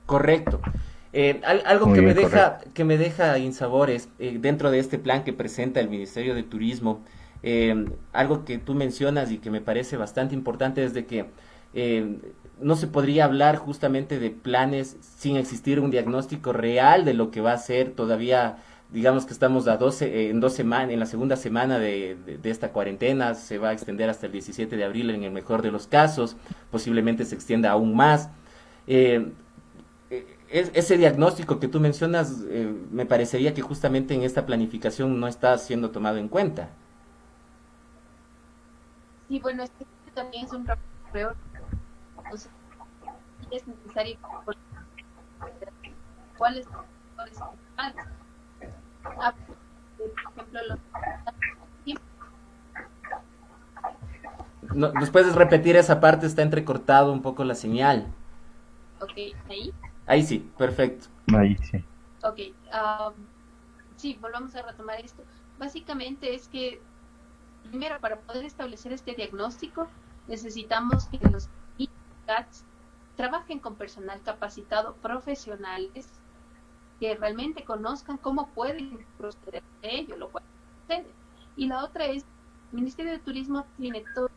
Correcto. Algo
Muy
que
bien,
que me deja insabores dentro de este plan que presenta el Ministerio de Turismo, algo que tú mencionas y que me parece bastante importante es de que no se podría hablar justamente de planes sin existir un diagnóstico real de lo que va a ser. Todavía, digamos que estamos en 2 semanas, en la segunda semana de esta cuarentena, se va a extender hasta el 17 de abril en el mejor de los casos, posiblemente se extienda aún más. Ese diagnóstico que tú mencionas, me parecería que justamente en esta planificación no está siendo tomado en cuenta.
Sí, bueno, este también es un trabajo peor. Entonces, es necesario cuáles son los factores por ejemplo,
¿Nos puedes repetir esa parte? Está entrecortado un poco la señal.
Ok, ahí.
Ahí sí, perfecto.
Ahí sí.
Ok, sí, volvamos a retomar esto. Básicamente es que, primero, para poder establecer este diagnóstico, necesitamos que los CATs trabajen con personal capacitado, profesionales, que realmente conozcan cómo pueden proceder de ello, lo cual sucede. Y la otra es, el Ministerio de Turismo tiene todo,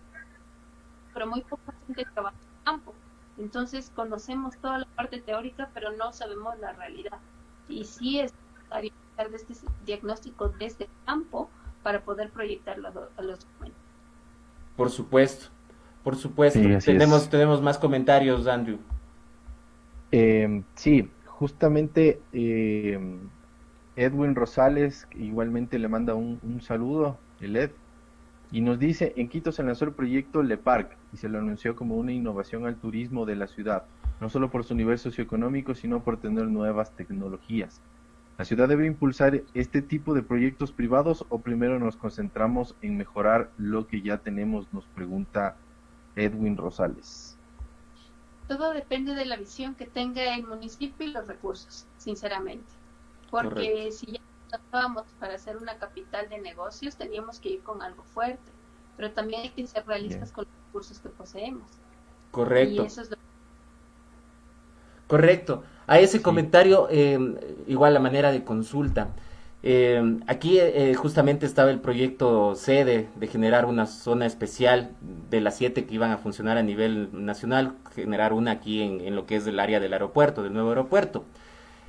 pero muy poca gente trabaja en campo. Entonces conocemos toda la parte teórica, pero no sabemos la realidad. Y sí es necesario hacer este diagnóstico desde el campo para poder proyectarlo a los documentos.
Por supuesto, por supuesto.
Sí,
Tenemos más comentarios, Andrew.
Sí, justamente Edwin Rosales igualmente le manda un saludo, el Ed, y nos dice, en Quito se lanzó el proyecto Le Parc y se lo anunció como una innovación al turismo de la ciudad, no solo por su nivel socioeconómico, sino por tener nuevas tecnologías. ¿La ciudad debe impulsar este tipo de proyectos privados o primero nos concentramos en mejorar lo que ya tenemos? Nos pregunta Edwin Rosales.
Todo depende de la visión que tenga el municipio y los recursos, sinceramente. Porque
Correcto.
si ya tratábamos para hacer una capital de negocios, teníamos que ir con algo fuerte. pero también hay que ser realistas con los recursos que poseemos.
Correcto.
Y eso es lo
Correcto. A ese
Sí.
comentario, igual la manera de consulta. Aquí justamente estaba el proyecto sede de generar una zona especial de las 7 que iban a funcionar a nivel nacional, generar una aquí en lo que es el área del aeropuerto, del nuevo aeropuerto.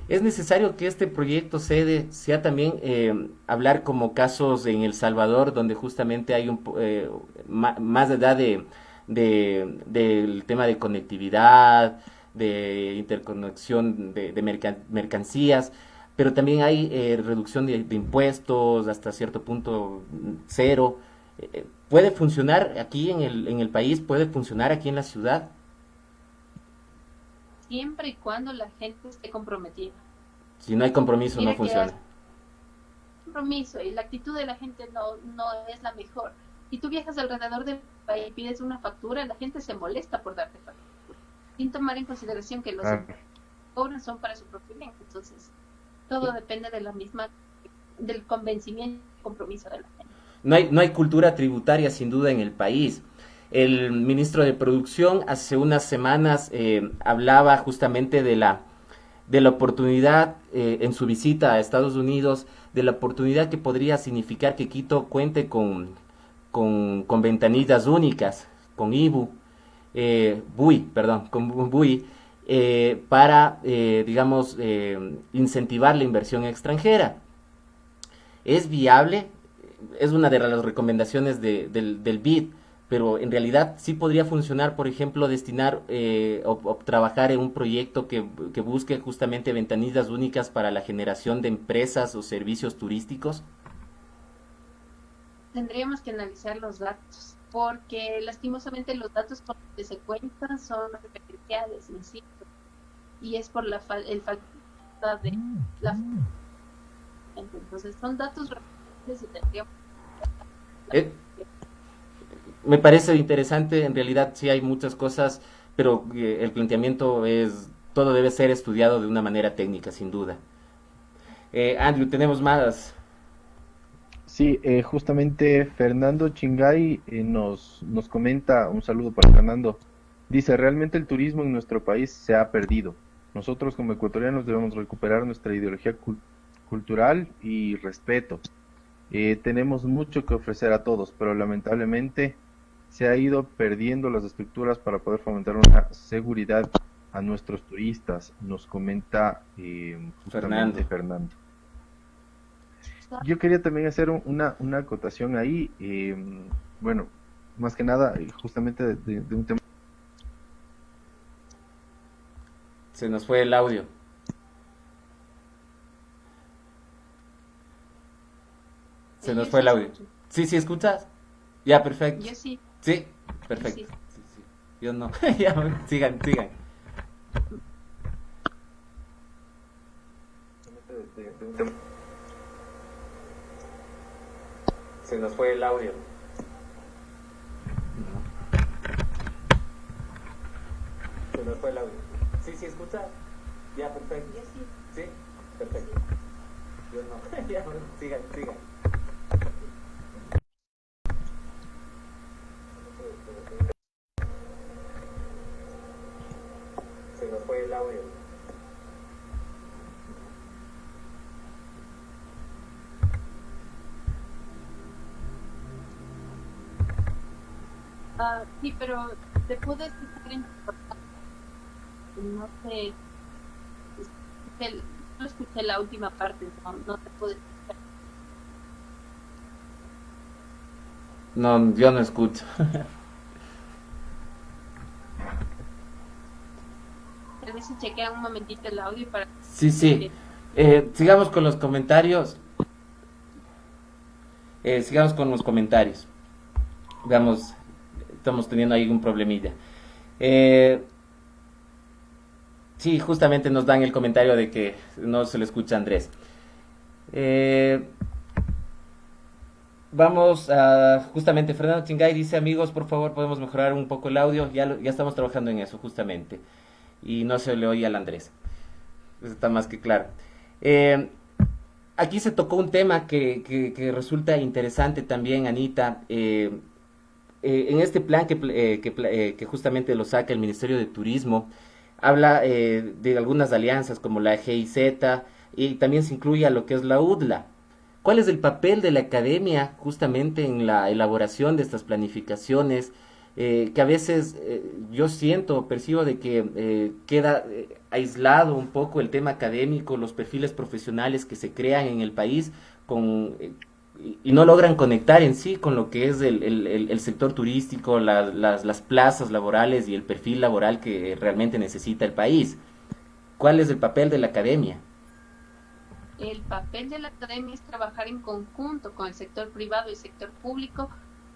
Es necesario que este proyecto sede sea también hablar como casos en El Salvador, donde justamente hay más edad del tema de conectividad, de interconexión de mercancías, pero también hay reducción de impuestos hasta cierto punto cero. ¿Puede funcionar aquí en el país? ¿Puede funcionar aquí en la ciudad?
siempre y cuando la gente esté comprometida.
Si no hay compromiso,
Mira
no
que
funciona.
Compromiso y la actitud de la gente no es la mejor. Si tú viajas alrededor del país y pides una factura, la gente se molesta por darte factura, sin tomar en consideración que los
Ah,
que cobran son para su propio bien. Entonces, todo depende de del convencimiento y compromiso de la gente.
No hay cultura tributaria sin duda en el país. El ministro de Producción hace unas semanas hablaba justamente de la oportunidad en su visita a Estados Unidos, de la oportunidad que podría significar que Quito cuente con ventanillas únicas, con con BUI, para, digamos, incentivar la inversión extranjera. ¿Es viable? Es una de las recomendaciones del BID, pero en realidad sí podría funcionar, por ejemplo, destinar o trabajar en un proyecto que busque justamente ventanillas únicas para la generación de empresas o servicios turísticos.
Tendríamos que analizar los datos, porque lastimosamente los datos con los que se cuentan son referenciales, insisto, y es por el falta de la entonces son datos referenciales y tendríamos
Eh, Me parece interesante, en realidad sí hay muchas cosas, pero el planteamiento todo debe ser estudiado de una manera técnica, sin duda. Andrew, tenemos más.
sí, justamente Fernando Chingay nos comenta, un saludo para Fernando, dice, realmente el turismo en nuestro país se ha perdido. Nosotros como ecuatorianos debemos recuperar nuestra ideología cultural y respeto. Tenemos mucho que ofrecer a todos, pero lamentablemente se ha ido perdiendo las estructuras para poder fomentar una seguridad a nuestros turistas, nos comenta justamente Fernando. Yo quería también hacer una acotación ahí, bueno, más que nada, justamente de un tema.
Se nos fue el audio. Se nos
yo
fue
sí
el audio.
escucho.
Sí, sí, ¿escuchas? Ya, perfecto.
Yo sí,
Sí, perfecto.
sí.
Sí, sí. Yo no. Ya, sigan, sigan. Se nos fue el audio. Se nos fue el audio. Sí, sí, ¿escuchas? Ya, perfecto.
Yo sí.
Sí, perfecto. Yo no. Ya, sigan, sigan. Se nos fue el audio.
Sí, pero te pude escuchar en no sé, no escuché la última parte, no te pude escuchar.
No, yo no escucho.
Tal vez se chequea un momentito el audio para
Sí, sí. Sigamos con los comentarios. Sigamos con los comentarios. Veamos, estamos teniendo ahí un problemilla. Sí, justamente nos dan el comentario de que no se le escucha a Andrés. Vamos a, justamente, Fernando Chingay dice, amigos, por favor, podemos mejorar un poco el audio. Ya estamos trabajando en eso, justamente. Y no se le oye al Andrés. Eso está más que claro. Aquí se tocó un tema que resulta interesante también, Anita. en este plan que justamente lo saca el Ministerio de Turismo, habla de algunas alianzas como la GIZ y también se incluye a lo que es la UDLA. ¿Cuál es el papel de la academia justamente en la elaboración de estas planificaciones? Que a veces yo siento, percibo de que queda aislado un poco el tema académico, los perfiles profesionales que se crean en el país y no logran conectar en sí con lo que es el sector turístico, las plazas laborales y el perfil laboral que realmente necesita el país. ¿Cuál es el papel de la academia?
El papel de la academia es trabajar en conjunto con el sector privado y sector público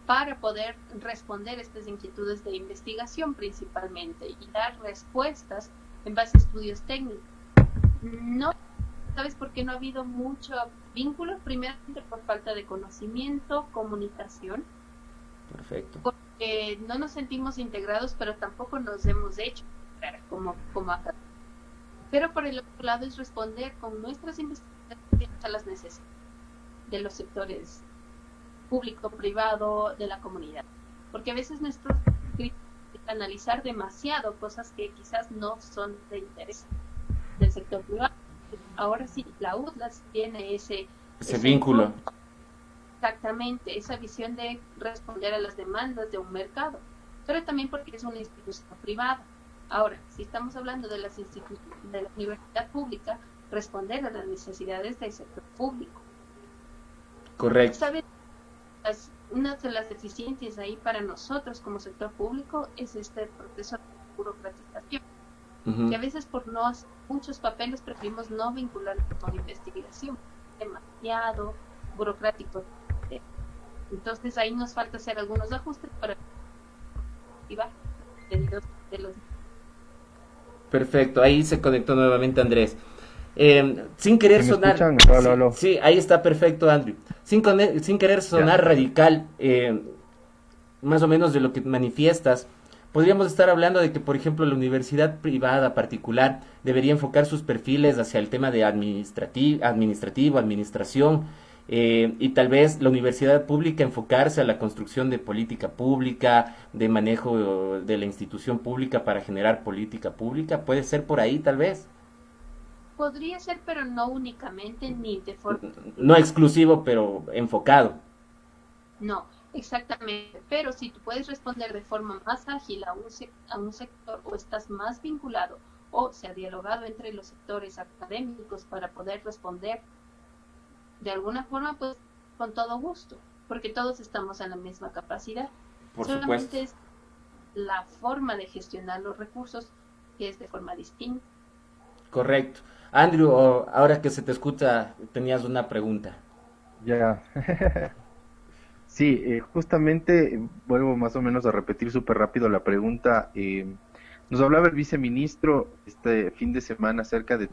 para poder responder a estas inquietudes de investigación principalmente y dar respuestas en base a estudios técnicos. No, ¿sabes por qué no ha habido mucho vínculo? Primeramente por falta de conocimiento, comunicación.
Perfecto.
Porque no nos sentimos integrados, pero tampoco nos hemos hecho como acá. Pero por el otro lado es responder con nuestras investigaciones a las necesidades de los sectores público, privado, de la comunidad. Porque a veces nuestros críticos analizar demasiado cosas que quizás no son de interés del sector privado. Ahora sí, la UDLAS tiene ese
vínculo.
Exactamente, esa visión de responder a las demandas de un mercado, pero también porque es una institución privada. Ahora, si estamos hablando de las de la universidad pública, responder a las necesidades del sector público.
Correcto.
¿Sabes? Una de las deficiencias ahí para nosotros como sector público es este proceso de burocratización, que a veces por no hacer muchos papeles preferimos no vincularlo con investigación, demasiado burocrático. Entonces ahí nos falta hacer algunos ajustes para activar de los.
Perfecto, ahí se conectó nuevamente Andrés. Sin querer sonar... Sí, ahí está perfecto, Andrew. Sin querer sonar radical, más o menos de lo que manifiestas, podríamos estar hablando de que, por ejemplo, la universidad privada particular debería enfocar sus perfiles hacia el tema de administración, y tal vez la universidad pública enfocarse a la construcción de política pública, de manejo de la institución pública para generar política pública. ¿Puede ser por ahí tal vez?
Podría ser, pero no únicamente ni de forma...
No exclusivo, pero enfocado.
No, exactamente. Pero si tú puedes responder de forma más ágil a un sector, o estás más vinculado o se ha dialogado entre los sectores académicos para poder responder de alguna forma, pues con todo gusto, porque todos estamos en la misma capacidad.
Por
Solamente es la forma de gestionar los recursos que es de forma distinta.
Correcto. Andrew, ahora que se te escucha, tenías una pregunta.
Ya. Sí, justamente vuelvo más o menos a repetir súper rápido la pregunta. Nos hablaba el viceministro este fin de semana acerca de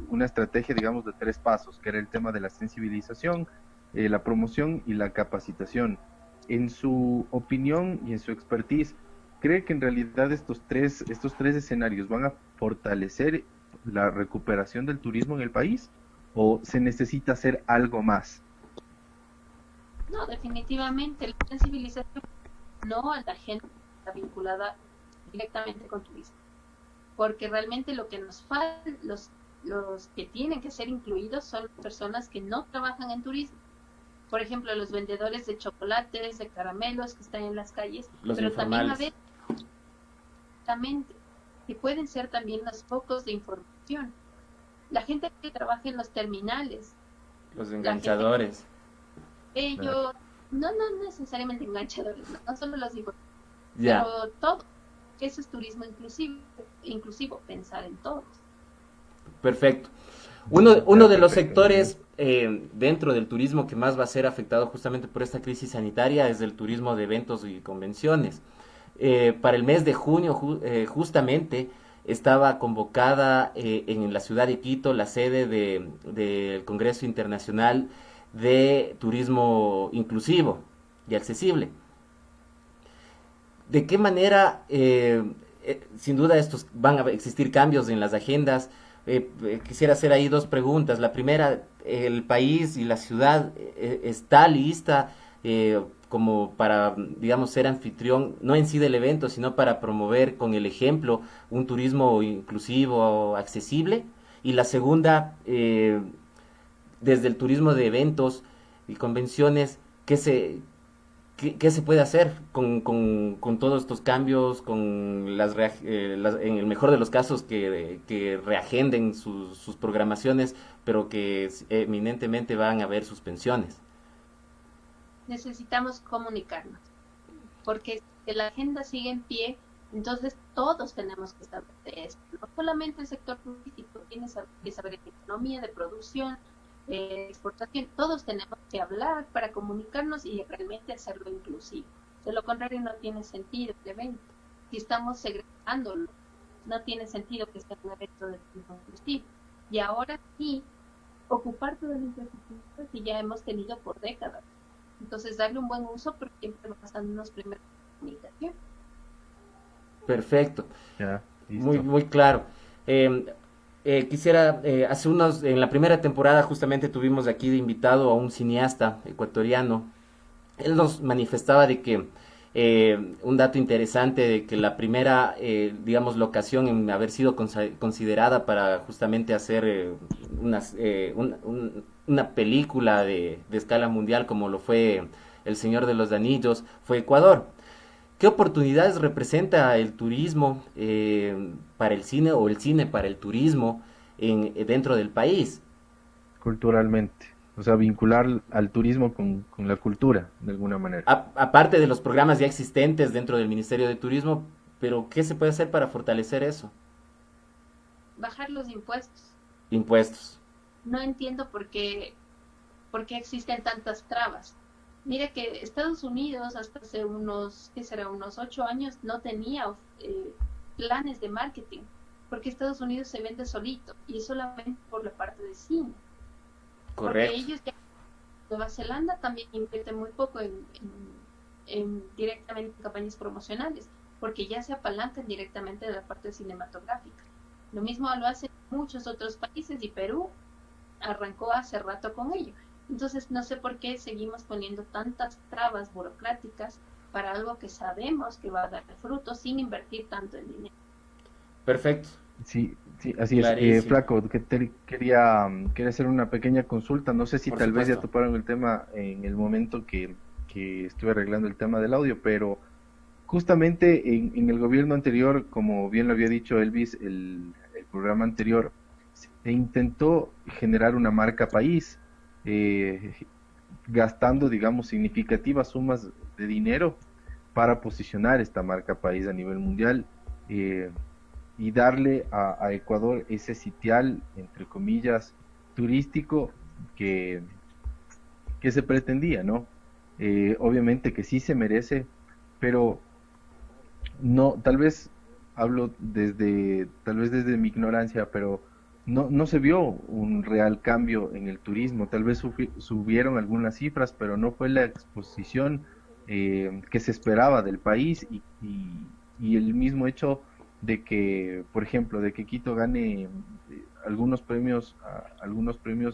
una estrategia, digamos, de 3 pasos, que era el tema de la sensibilización, la promoción y la capacitación. En su opinión y en su expertise, ¿cree que en realidad estos tres escenarios van a fortalecer la recuperación del turismo en el país o se necesita hacer algo más?
No, definitivamente la sensibilización no a la gente está vinculada directamente con turismo, porque realmente lo que nos falta, los que tienen que ser incluidos son las personas que no trabajan en turismo. Por ejemplo, los vendedores de chocolates, de caramelos que están en las calles,
los
pero
informales.
también a veces, exactamente, que pueden ser también los focos de información. La gente que trabaja en los terminales,
los enganchadores.
Ellos, no necesariamente enganchadores, no solo los informales,
Ya.
pero todo. Eso es turismo inclusivo, pensar en todos.
Perfecto. Uno de los sectores dentro del turismo que más va a ser afectado justamente por esta crisis sanitaria es el turismo de eventos y convenciones. Para el mes de junio justamente estaba convocada en la ciudad de Quito la sede del Congreso Internacional de Turismo Inclusivo y Accesible. ¿De qué manera, sin duda, van a existir cambios en las agendas? Quisiera hacer ahí 2 preguntas. La primera, ¿el país y la ciudad está lista como para, digamos, ser anfitrión, no en sí del evento, sino para promover con el ejemplo un turismo inclusivo, accesible. Y la segunda, desde el turismo de eventos y convenciones, ¿qué se puede hacer con todos estos cambios, con en el mejor de los casos que reagenden sus programaciones, pero que eminentemente van a haber suspensiones?
Necesitamos comunicarnos, porque si la agenda sigue en pie, entonces todos tenemos que saber de esto. No solamente el sector turístico tiene que saber de economía, de producción, exportación, todos tenemos que hablar para comunicarnos y realmente hacerlo inclusivo. De lo contrario no tiene sentido el evento. Si estamos segregándolo, no tiene sentido que sea un evento de turismo inclusivo. Y ahora sí, ocupar toda la infraestructura que ya hemos tenido por décadas. Entonces darle un buen uso, porque siempre basándonos primero en comunicación.
Perfecto.
Ya,
Muy, muy claro. Quisiera, en la primera temporada justamente tuvimos aquí de invitado a un cineasta ecuatoriano. Él nos manifestaba de que un dato interesante de que la primera, digamos, locación en haber sido considerada para justamente hacer una película de escala mundial como lo fue El Señor de los Anillos fue Ecuador. ¿Qué oportunidades representa el turismo para el cine o el cine para el turismo dentro del país?
Culturalmente, o sea, vincular al turismo con la cultura, de alguna manera.
Aparte de los programas ya existentes dentro del Ministerio de Turismo, pero ¿qué se puede hacer para fortalecer eso?
Bajar los impuestos.
Impuestos.
No entiendo por qué existen tantas trabas. Mira que Estados Unidos hasta hace unos 8 años no tenía planes de marketing, porque Estados Unidos se vende solito y es solamente por la parte de cine.
Correcto.
Porque ellos ya, Nueva Zelanda también invierte muy poco directamente en campañas promocionales, porque ya se apalancan directamente de la parte cinematográfica. Lo mismo lo hacen muchos otros países y Perú arrancó hace rato con ello. Entonces no sé por qué seguimos poniendo tantas trabas burocráticas para algo que sabemos que va a dar frutos sin invertir tanto en dinero.
Perfecto.
Sí, sí, así es.
Clarísimo.
Flaco, quería hacer una pequeña consulta. No sé si
Por
tal vez ya
supuesto.
toparon el tema en el momento que estuve arreglando el tema del audio, pero justamente en el gobierno anterior, como bien lo había dicho Elvis, el programa anterior, se intentó generar una marca país, eh, gastando, digamos, significativas sumas de dinero para posicionar esta marca país a nivel mundial. eh, y darle a Ecuador ese sitial, entre comillas, turístico que, que se pretendía, ¿no? Obviamente que sí se merece, pero no, tal vez desde mi ignorancia, pero no se vio un real cambio en el turismo. Tal vez subieron algunas cifras, pero no fue la exposición que se esperaba del país y el mismo hecho de que, por ejemplo, de que Quito gane algunos premios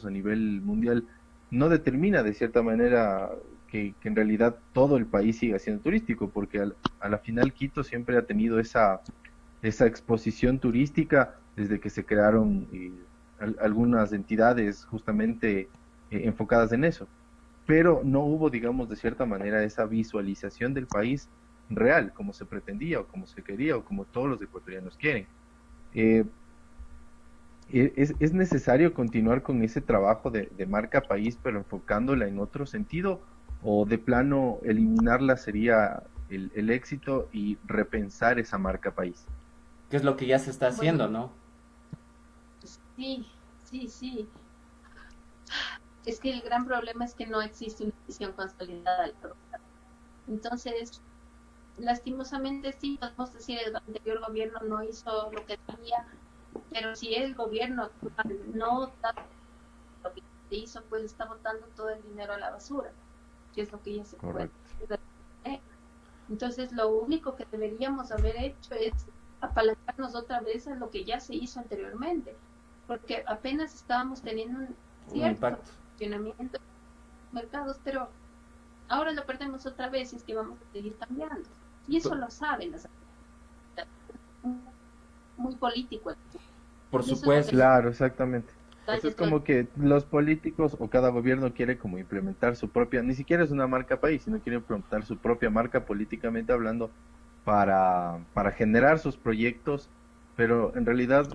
a nivel mundial, no determina de cierta manera que en realidad todo el país siga siendo turístico, porque a la final Quito siempre ha tenido esa exposición turística desde que se crearon algunas entidades justamente enfocadas en eso. Pero no hubo, digamos, de cierta manera esa visualización del país real, como se pretendía o como se quería o como todos los ecuatorianos quieren. Eh, es necesario continuar con ese trabajo de marca país, pero enfocándola en otro sentido, o de plano eliminarla sería el éxito y repensar esa marca país.
¿Qué es lo que ya se está
Bueno,
haciendo, no?
sí, sí, sí. Es que el gran problema es que no existe una visión consolidada del programa. Entonces, lastimosamente sí, podemos decir el anterior gobierno no hizo lo que tenía, pero si el gobierno actual no da lo que se hizo, pues está botando todo el dinero a la basura, que es lo que ya se puede
Correcto.
hacer. Entonces, lo único que deberíamos haber hecho es apalancarnos otra vez a lo que ya se hizo anteriormente, porque apenas estábamos teniendo un
Un
cierto
impacto.
funcionamiento en los mercados, pero ahora lo perdemos otra vez y es que vamos a seguir cambiando. Y eso lo saben las muy político.
Por
Y eso es lo
supuesto.
que
Claro, exactamente.
daña
Eso es
todo.
como que los políticos o cada gobierno quiere como implementar su propia, ni siquiera es una marca país, sino quiere implementar su propia marca políticamente hablando para generar sus proyectos, pero en realidad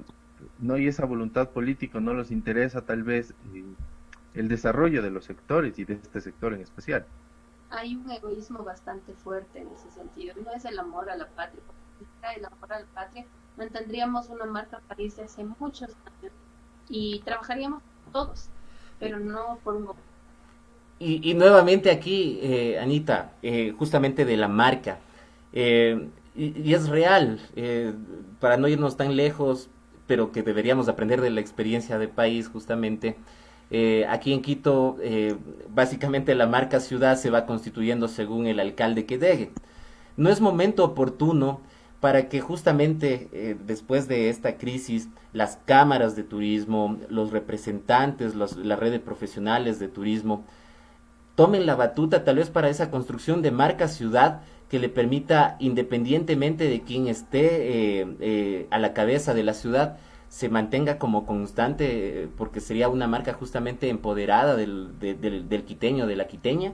no hay esa voluntad política, no les interesa tal vez el desarrollo de los sectores y de este sector en especial.
Hay un egoísmo bastante fuerte en ese sentido. No es el amor a la patria. Si fuera el amor a la patria, mantendríamos una marca país de hace muchos años y trabajaríamos todos, pero no por un gobierno.
Y nuevamente aquí, Anita, justamente de la marca. Y es real, para no irnos tan lejos, pero que deberíamos aprender de la experiencia de país, justamente. Aquí en Quito, básicamente la marca ciudad se va constituyendo según el alcalde que llegue. No es momento oportuno para que justamente después de esta crisis las cámaras de turismo, los representantes, la red de profesionales de turismo, tomen la batuta tal vez para esa construcción de marca ciudad que le permita, independientemente de quién esté a la cabeza de la ciudad, se mantenga como constante, porque sería una marca justamente empoderada del quiteño, de la quiteña.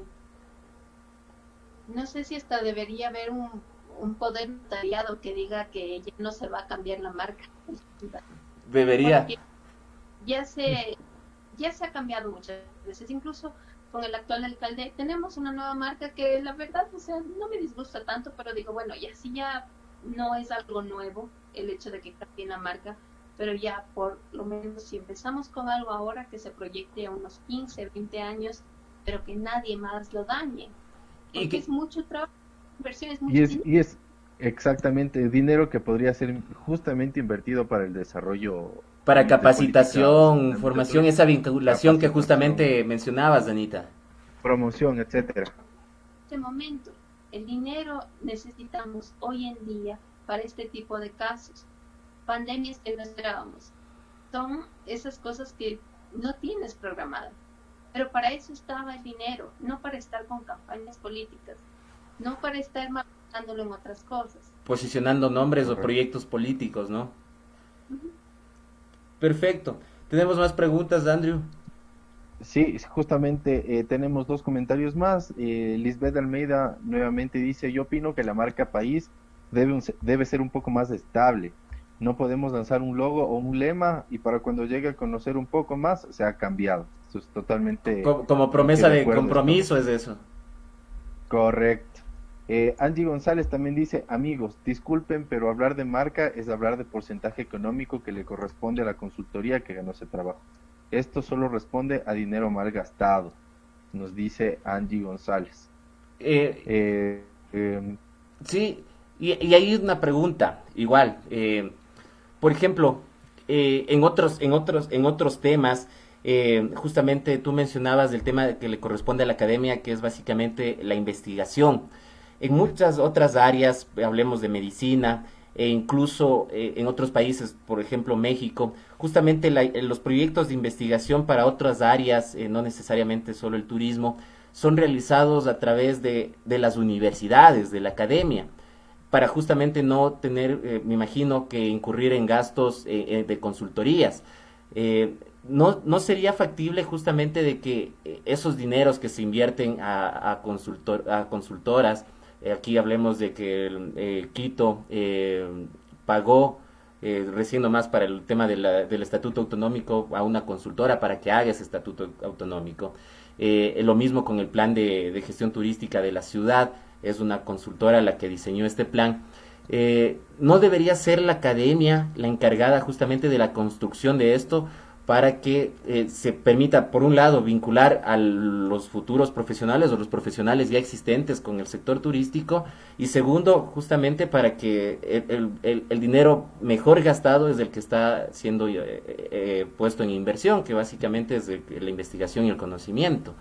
No sé si hasta debería haber un poder notariado que diga que ya no se va a cambiar la marca.
Debería.
Porque ya se, ya se ha cambiado muchas veces, incluso con el actual alcalde tenemos una nueva marca que la verdad, o sea, no me disgusta tanto, pero digo, bueno, ya sí ya no es algo nuevo el hecho de que cambie la marca, pero ya por lo menos si empezamos con algo ahora que se proyecte a unos 15, 20 años, pero que nadie más lo dañe,
Y
porque
que,
es mucho trabajo, inversión, es
Y
mucho
es,
dinero.
y es exactamente dinero que podría ser justamente invertido para el desarrollo
para
de políticas en
capacitación,
el ámbito
formación,
turístico,
esa vinculación que
capacitación,
justamente mencionabas, Anita.
promoción, etcétera.
Este momento, el dinero necesitamos hoy en día para este tipo de casos. Pandemias que no esperábamos. Son esas cosas que no tienes programadas. Pero para eso estaba el dinero, no para estar con campañas políticas, no para estar malgastándolo en otras cosas.
Posicionando nombres o
Correcto.
proyectos políticos, ¿no?
Ujú.
Perfecto. ¿Tenemos más preguntas, Andrew?
Sí, justamente tenemos dos comentarios más. Lisbeth Almeida nuevamente dice, yo opino que la marca país debe ser un poco más estable. No podemos lanzar un logo o un lema y para cuando llegue a conocer un poco más se ha cambiado. Esto es totalmente
Como
en que
promesa
de
de
acuerdo estamos.
compromiso es eso.
Correcto. Angie González también dice, amigos, disculpen, pero hablar de marca es hablar de porcentaje económico que le corresponde a la consultoría que ganó ese trabajo. Esto solo responde a dinero mal gastado, nos dice Angie González.
Eh,
Eh, eh,
sí, y hay una pregunta, igual. Por ejemplo, en otros temas, justamente tú mencionabas del tema que le corresponde a la academia, que es básicamente la investigación. En muchas otras áreas, hablemos de medicina, e incluso en otros países, por ejemplo México, justamente los proyectos de investigación para otras áreas, no necesariamente solo el turismo, son realizados a través de las universidades, de la academia para justamente no tener, me imagino, que incurrir en gastos de consultorías. No sería factible justamente de que esos dineros que se invierten a consultoras, aquí hablemos de que Quito pagó recién nomás para el tema del estatuto autonómico a una consultora para que haga ese estatuto autonómico. Lo mismo con el plan de gestión turística de la ciudad, es una consultora la que diseñó este plan. ¿No debería ser la academia la encargada justamente de la construcción de esto para que se permita, por un lado, vincular a los futuros profesionales o los profesionales ya existentes con el sector turístico y segundo, justamente para que el dinero mejor gastado es el que está siendo puesto en inversión, que básicamente es la investigación y el conocimiento?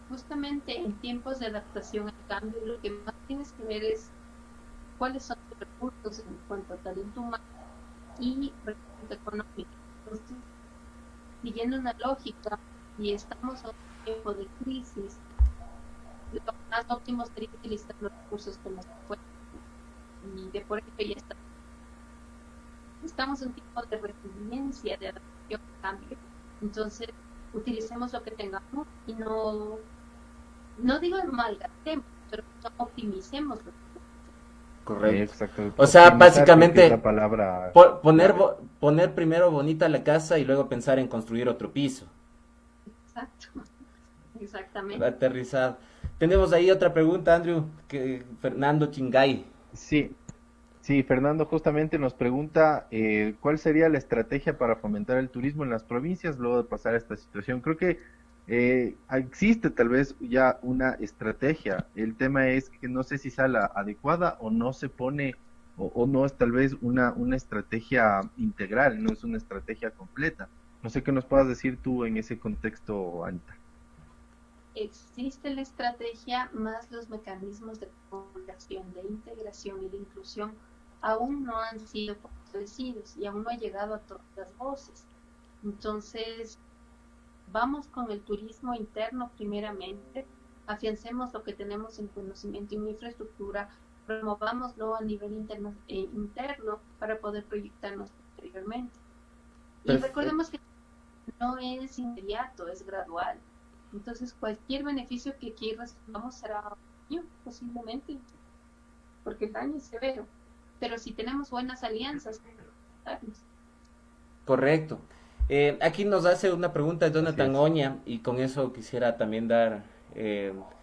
Justamente en tiempos de adaptación al cambio, lo que más tienes que ver es cuáles son tus recursos en cuanto a talento humano y recursos económicos. Entonces, siguiendo una lógica, y estamos en un tiempo de crisis, más óptimo sería utilizar los recursos con los que pueden. Y de por ello ya estamos en un tipo de resiliencia, de adaptación al cambio. Entonces, utilicemos lo que tengamos y no digo malgastemos, pero optimicemos lo que tenemos.
Correcto.
Exacto.
O sea,
Optimizar,
básicamente,
creo que es la palabra
poner,
clave.
poner primero bonita la casa y luego pensar en construir otro piso.
Exacto, exactamente.
Aterrizado. Tenemos ahí otra pregunta, Andrew, que Fernando Chingay.
Sí, sí, Fernando justamente nos pregunta cuál sería la estrategia para fomentar el turismo en las provincias luego de pasar esta situación. Creo que existe tal vez ya una estrategia. El tema es que no sé si sea la adecuada o no se pone o no es tal vez una estrategia integral, no es una estrategia completa. No sé qué nos puedas decir tú en ese contexto, Anita.
Existe la estrategia más los mecanismos de comunicación, de integración y de inclusión aún no han sido fortalecidos y aún no ha llegado a todas las voces. Entonces, vamos con el turismo interno primeramente, afiancemos lo que tenemos en conocimiento y en infraestructura, promovámoslo a nivel interno para poder proyectarnos posteriormente. Y
Perfecto.
recordemos que no es inmediato, es gradual. Entonces, cualquier beneficio que aquí recibamos será un año, posiblemente, porque el daño es severo. Pero si tenemos buenas alianzas,
Correcto. Aquí nos hace una pregunta
Así
Jonathan
es.
Oña y con eso quisiera también dar,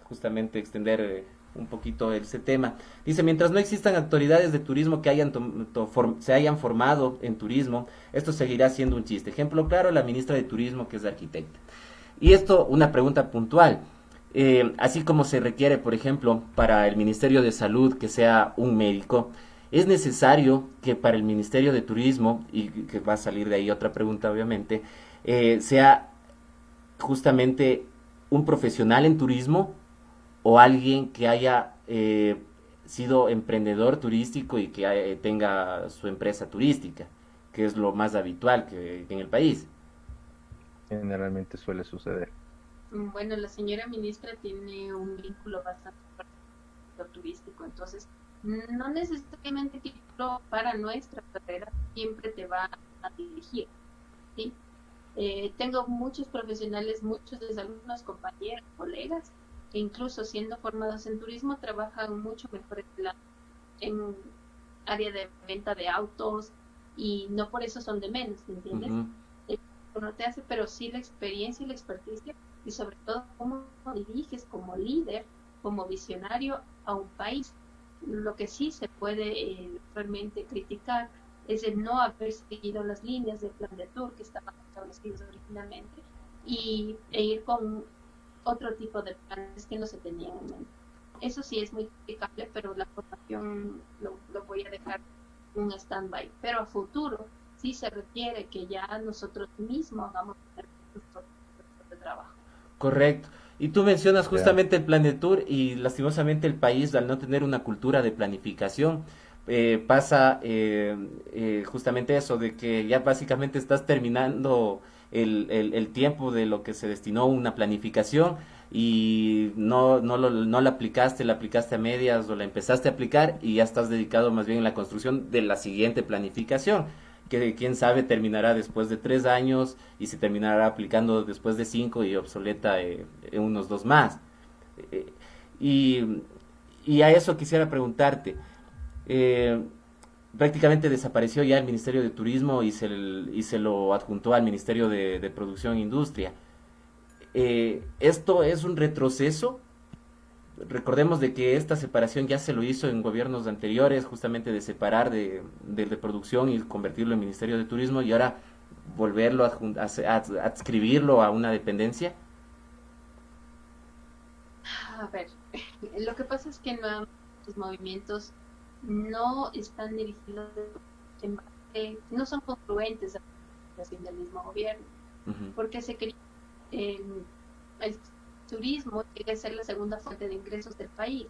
justamente extender un poquito ese tema. Dice, mientras no existan autoridades de turismo que se hayan formado en turismo, esto seguirá siendo un chiste. Ejemplo claro, la ministra de Turismo, que es arquitecta. Y esto, una pregunta puntual. Así como se requiere, por ejemplo, para el Ministerio de Salud que sea un médico, es necesario que para el Ministerio de Turismo, y que va a salir de ahí otra pregunta obviamente, sea justamente un profesional en turismo o alguien que haya sido emprendedor turístico y que tenga su empresa turística, que es lo más habitual que en el país.
Generalmente suele suceder.
bueno, la señora ministra tiene un vínculo bastante fuerte con lo turístico, entonces no necesariamente el título para nuestra carrera siempre te va a dirigir, ¿sí? Tengo muchos profesionales, muchos de alumnos, compañeros, colegas, que incluso siendo formados en turismo trabajan mucho mejor en área de venta de autos y no por eso son de menos, ¿me entiendes?
Ujú.
No te hace, pero sí la experiencia y la experticia y sobre todo cómo diriges como líder, como visionario a un país. Lo que sí se puede realmente criticar es el no haber seguido las líneas del plan de tour que estaban establecidos originalmente e ir con otro tipo de planes que no se tenían en mente. Eso sí es muy criticable, pero la formación lo voy a dejar un stand-by. Pero a futuro sí se requiere que ya nosotros mismos hagamos nuestro de trabajo.
Correcto. Y tú mencionas
Ya.
justamente el plan de tour y lastimosamente el país al no tener una cultura de planificación pasa justamente eso, de que ya básicamente estás terminando el tiempo de lo que se destinó a una planificación y no la aplicaste a medias o la empezaste a aplicar y ya estás dedicado más bien en la construcción de la siguiente planificación que quién sabe terminará después de 3 años y se terminará aplicando después de 5 y obsoleta en unos 2 más. Eh, y, y a eso quisiera preguntarte, eh, prácticamente desapareció ya el Ministerio de Turismo y se lo adjuntó al Ministerio de Producción e Industria. ¿Esto es un retroceso? Recordemos de que esta separación ya se lo hizo en gobiernos anteriores, justamente de separar de producción y convertirlo en Ministerio de Turismo y ahora volverlo a adscribirlo a una dependencia.
A ver, lo que pasa es que los movimientos no están dirigidos no son congruentes a la situación del mismo gobierno,
Ujú.
porque se quería el turismo llega a ser la segunda fuente de ingresos del país,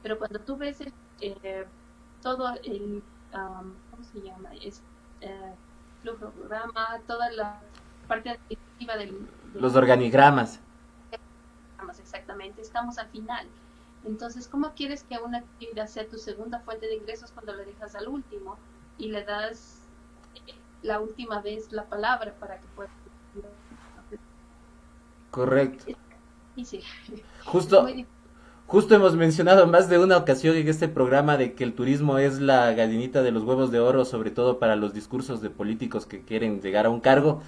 pero cuando tú ves todo ¿cómo se llama? Eh, programa, toda la parte administrativa
Los organigramas.
exactamente, estamos al final. Entonces, ¿cómo quieres que una actividad sea tu segunda fuente de ingresos cuando le dejas al último y le das la última vez la palabra para que pueda?
Correcto.
Y sí,
Justo,
muy difícil.
justo hemos mencionado más de una ocasión en este programa de que el turismo es la gallinita de los huevos de oro, sobre todo para los discursos de políticos que quieren llegar a un cargo,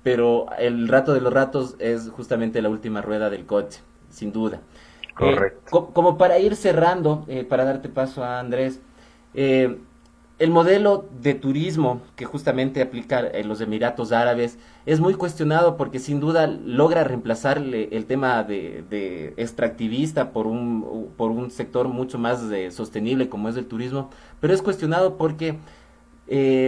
pero el rato de los ratos es justamente la última rueda del coche, sin duda.
Correcto.
Como para ir cerrando, para darte paso a Andrés, eh, el modelo de turismo que justamente aplica en los Emiratos Árabes es muy cuestionado porque sin duda logra reemplazar el tema de extractivista por un sector mucho más sostenible como es el turismo, pero es cuestionado porque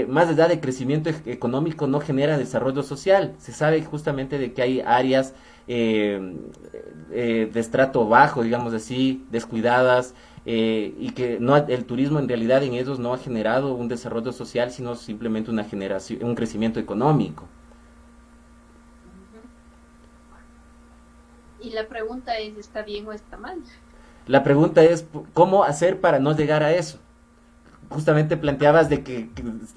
más allá de crecimiento económico no genera desarrollo social. Se sabe justamente de que hay áreas de estrato bajo, digamos así, descuidadas, y que no el turismo en realidad en ellos no ha generado un desarrollo social, sino simplemente una generación, un crecimiento económico.
Y la pregunta es, ¿está bien o está mal?
La pregunta es, ¿cómo hacer para no llegar a eso? Justamente planteabas de que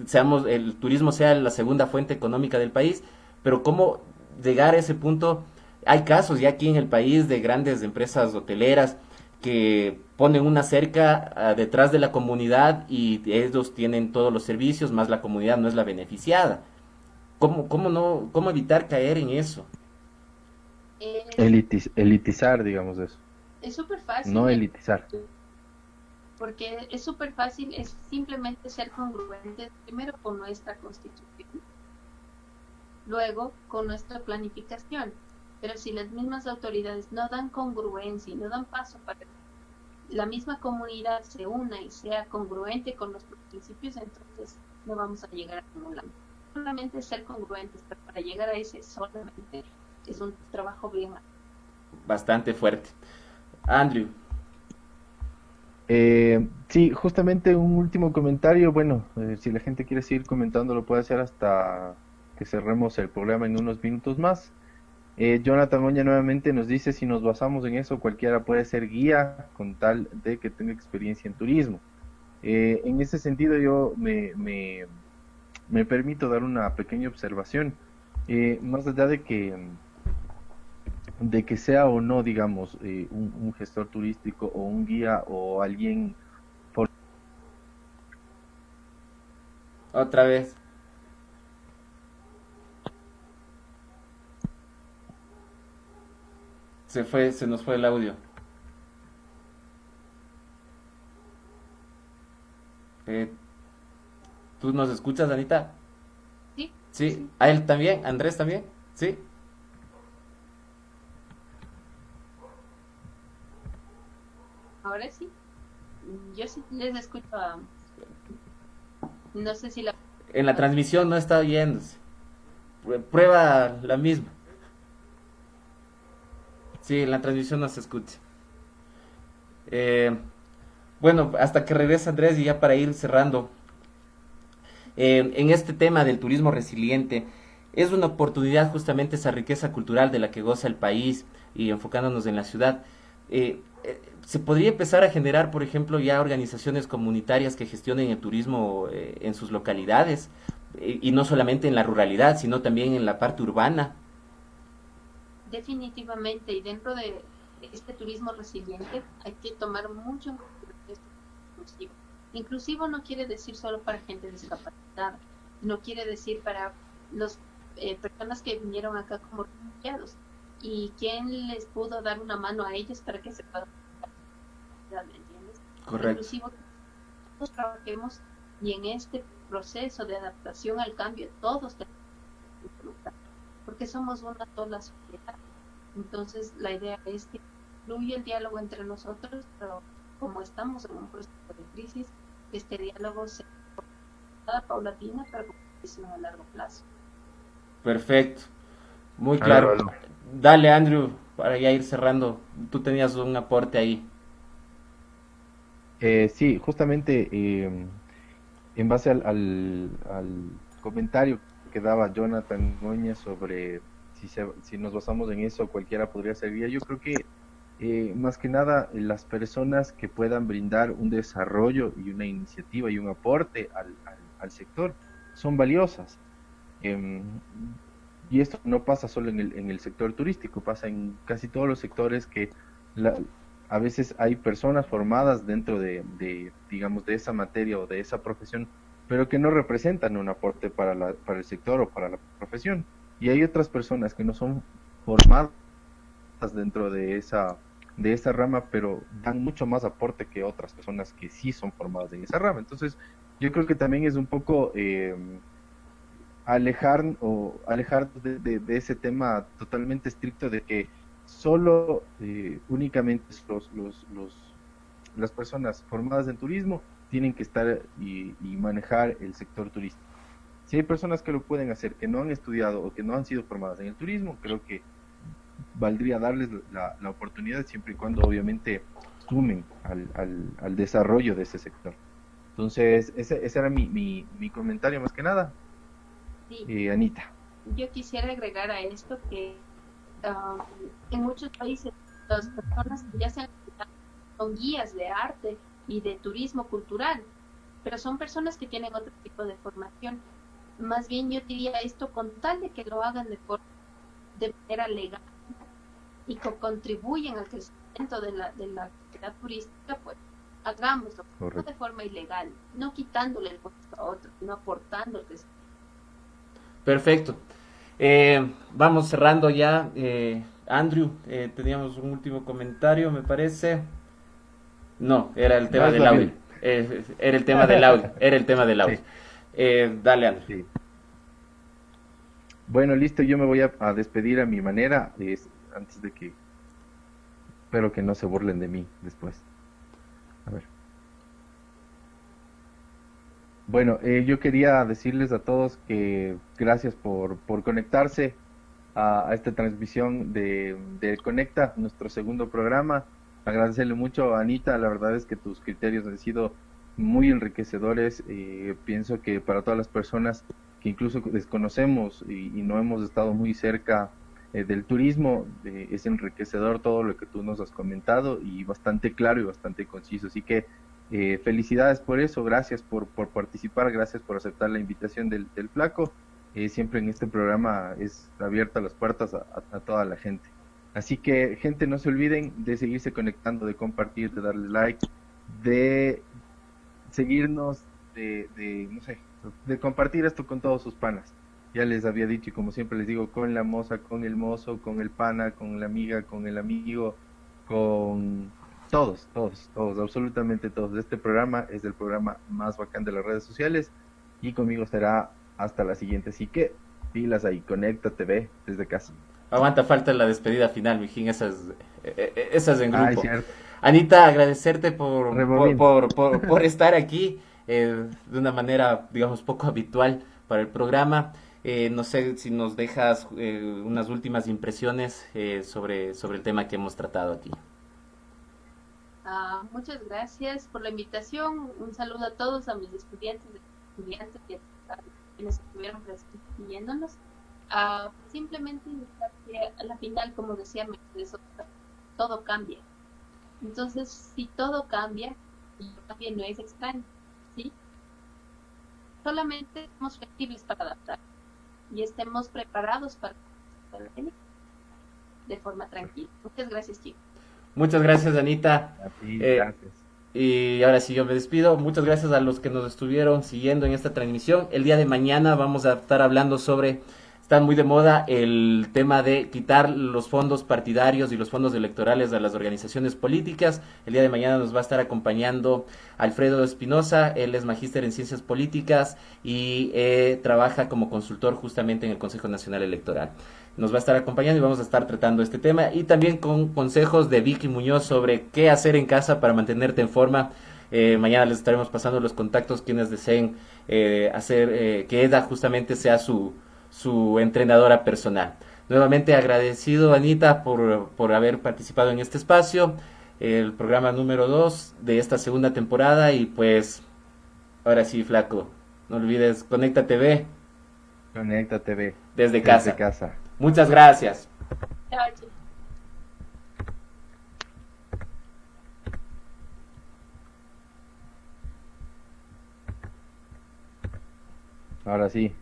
seamos, el turismo sea la segunda fuente económica del país, pero ¿cómo llegar a ese punto? Hay casos ya aquí en el país de grandes empresas hoteleras que ponen una cerca detrás de la comunidad y ellos tienen todos los servicios, más la comunidad no es la beneficiada. ¿Cómo no, cómo evitar caer en eso?
Es
Elitizar, digamos eso.
es súper fácil,
No elitizar.
porque es súper fácil, es simplemente ser congruentes primero con nuestra constitución, luego con nuestra planificación. Pero si las mismas autoridades no dan congruencia y no dan paso para que la misma comunidad se una y sea congruente con nuestros principios, entonces no vamos a llegar a ningún lado. Solamente ser congruentes, pero para llegar a ese solamente es un trabajo bien.
Bastante fuerte. Andrew,
Sí, justamente un último comentario. Bueno, si la gente quiere seguir comentando, lo puede hacer hasta que cerremos el programa en unos minutos más. Jonathan Oña nuevamente nos dice, si nos basamos en eso, cualquiera puede ser guía con tal de que tenga experiencia en turismo. En ese sentido yo me permito dar una pequeña observación. Más allá de que sea o no, digamos, un gestor turístico o un guía o alguien por...
otra vez. Se nos fue el audio. Eh, ¿Tú nos escuchas, Anita?
Sí,
Sí.
sí.
¿A él también? ¿Andrés también? Sí.
Ahora sí. Yo sí les escucho no sé si la...
En la transmisión no está oyéndose. Prueba la misma. Sí, en la transmisión no se escucha. Eh, bueno, hasta que regrese Andrés y ya para ir cerrando. En este tema del turismo resiliente, es una oportunidad justamente esa riqueza cultural de la que goza el país y enfocándonos en la ciudad. Se podría empezar a generar, por ejemplo, ya organizaciones comunitarias que gestionen el turismo en sus localidades y no solamente en la ruralidad, sino también en la parte urbana.
Definitivamente, y dentro de este turismo resiliente hay que tomar mucho en consideración este inclusivo. Inclusivo no quiere decir solo para gente discapacitada, no quiere decir para las personas que vinieron acá como refugiados. ¿Y quién les pudo dar una mano a ellos para que se puedan, ¿me entiendes?
Correcto.
Inclusivo, todos trabajemos y en este proceso de adaptación al cambio todos tenemos que involucrar, porque somos una sola sociedad. Entonces la idea es que fluya el diálogo entre nosotros, pero como estamos en un proceso de crisis, este diálogo se paulatina, pero con visión a largo plazo.
Perfecto. Muy claro. Dale, Andrew, para ya ir cerrando. Tú tenías un aporte ahí.
Sí, justamente en base al comentario que daba Jonathan Núñez sobre si nos basamos en eso, cualquiera podría ser guía. Yo creo que más que nada las personas que puedan brindar un desarrollo y una iniciativa y un aporte al sector son valiosas. Em, y esto no pasa solo en el sector turístico, pasa en casi todos los sectores que la- a veces hay personas formadas dentro digamos, de esa materia o de esa profesión, pero que no representan un aporte para el sector o para la profesión. Y hay otras personas que no son formadas dentro de esa rama, pero dan mucho más aporte que otras personas que sí son formadas en esa rama. Entonces, yo creo que también es un poco alejar de ese tema totalmente estricto de que solo únicamente las personas formadas en turismo tienen que estar y manejar el sector turístico. Si hay personas que lo pueden hacer, que no han estudiado o que no han sido formadas en el turismo, creo que valdría darles la oportunidad siempre y cuando obviamente sumen al desarrollo de ese sector. Entonces, ese era mi comentario más que nada.
Sí,
Anita.
yo quisiera agregar a esto que um, en muchos países las personas que ya se han son guías de arte y de turismo cultural, pero son personas que tienen otro tipo de formación. Más bien yo diría esto con tal de que lo hagan de manera legal y que contribuyen al crecimiento de la actividad turística, pues hagámoslo, no
Correcto.
de forma ilegal, no quitándole el puesto a otro, sino aportando el crecimiento.
Perfecto. Vamos cerrando ya. Andrew, teníamos un último comentario, me parece. No, era el
No
tema
es
del
la
audio.
Bill.
Era el tema del audio. Era el tema del audio.
Sí,
Dale, Andrew.
sí. Bueno, listo, yo me voy a despedir a mi manera, antes de que, espero que no se burlen de mí después. A ver. Bueno, yo quería decirles a todos que gracias por conectarse a esta transmisión de Conecta, nuestro segundo programa. Agradecerle mucho a Anita, la verdad es que tus criterios han sido muy enriquecedores. Pienso que para todas las personas que incluso desconocemos y no hemos estado muy cerca del turismo, es enriquecedor todo lo que tú nos has comentado y bastante claro y bastante conciso. Así que felicidades por eso, gracias por participar, gracias por aceptar la invitación del Flaco. Siempre en este programa es abierta las puertas a toda la gente. Así que, gente, no se olviden de seguirse conectando, de compartir, de darle like, de seguirnos, no sé, de compartir esto con todos sus panas. Ya les había dicho y como siempre les digo, con la moza, con el mozo, con el pana, con la amiga, con el amigo, con todos, todos, todos, absolutamente todos. Este programa es el programa más bacán de las redes sociales y conmigo será hasta la siguiente. Así que pilas ahí, conéctate, ve desde casa.
Aguanta, falta la despedida final, mijín. Esas en
Ah, es
grupo.
cierto.
Anita, agradecerte
Rebobín.
por estar aquí de una manera, digamos, poco habitual para el programa. No sé si nos dejas unas últimas impresiones sobre el tema que hemos tratado aquí.
Muchas gracias por la invitación. Un saludo a todos, a mis estudiantes y a quienes estuvieron presentes siguiéndonos. Simplemente indicar que a la final, como decía Mercedes, todo cambia. Entonces, si todo cambia, y también no es extraño, ¿sí? Solamente somos flexibles para adaptar y estemos preparados para de forma tranquila. Muchas gracias, chicos.
Muchas gracias, Anita.
A ti,
Eh,
gracias.
Y ahora sí, yo me despido. Muchas gracias a los que nos estuvieron siguiendo en esta transmisión. El día de mañana vamos a estar hablando sobre, está muy de moda el tema de quitar los fondos partidarios y los fondos electorales a las organizaciones políticas. El día de mañana nos va a estar acompañando Alfredo Espinosa. Él es magíster en ciencias políticas y trabaja como consultor justamente en el Consejo Nacional Electoral. Nos va a estar acompañando y vamos a estar tratando este tema y también con consejos de Vicky Muñoz sobre qué hacer en casa para mantenerte en forma. Mañana les estaremos pasando los contactos quienes deseen hacer que Eda justamente sea su entrenadora personal. Nuevamente agradecido, Anita, por haber participado en este espacio, el programa número 2 de esta segunda temporada y pues ahora sí, flaco, no olvides, Conéctate TV
Conéctate, ve
desde casa.
casa.
Muchas gracias.
Chao, chicos.
Ahora sí.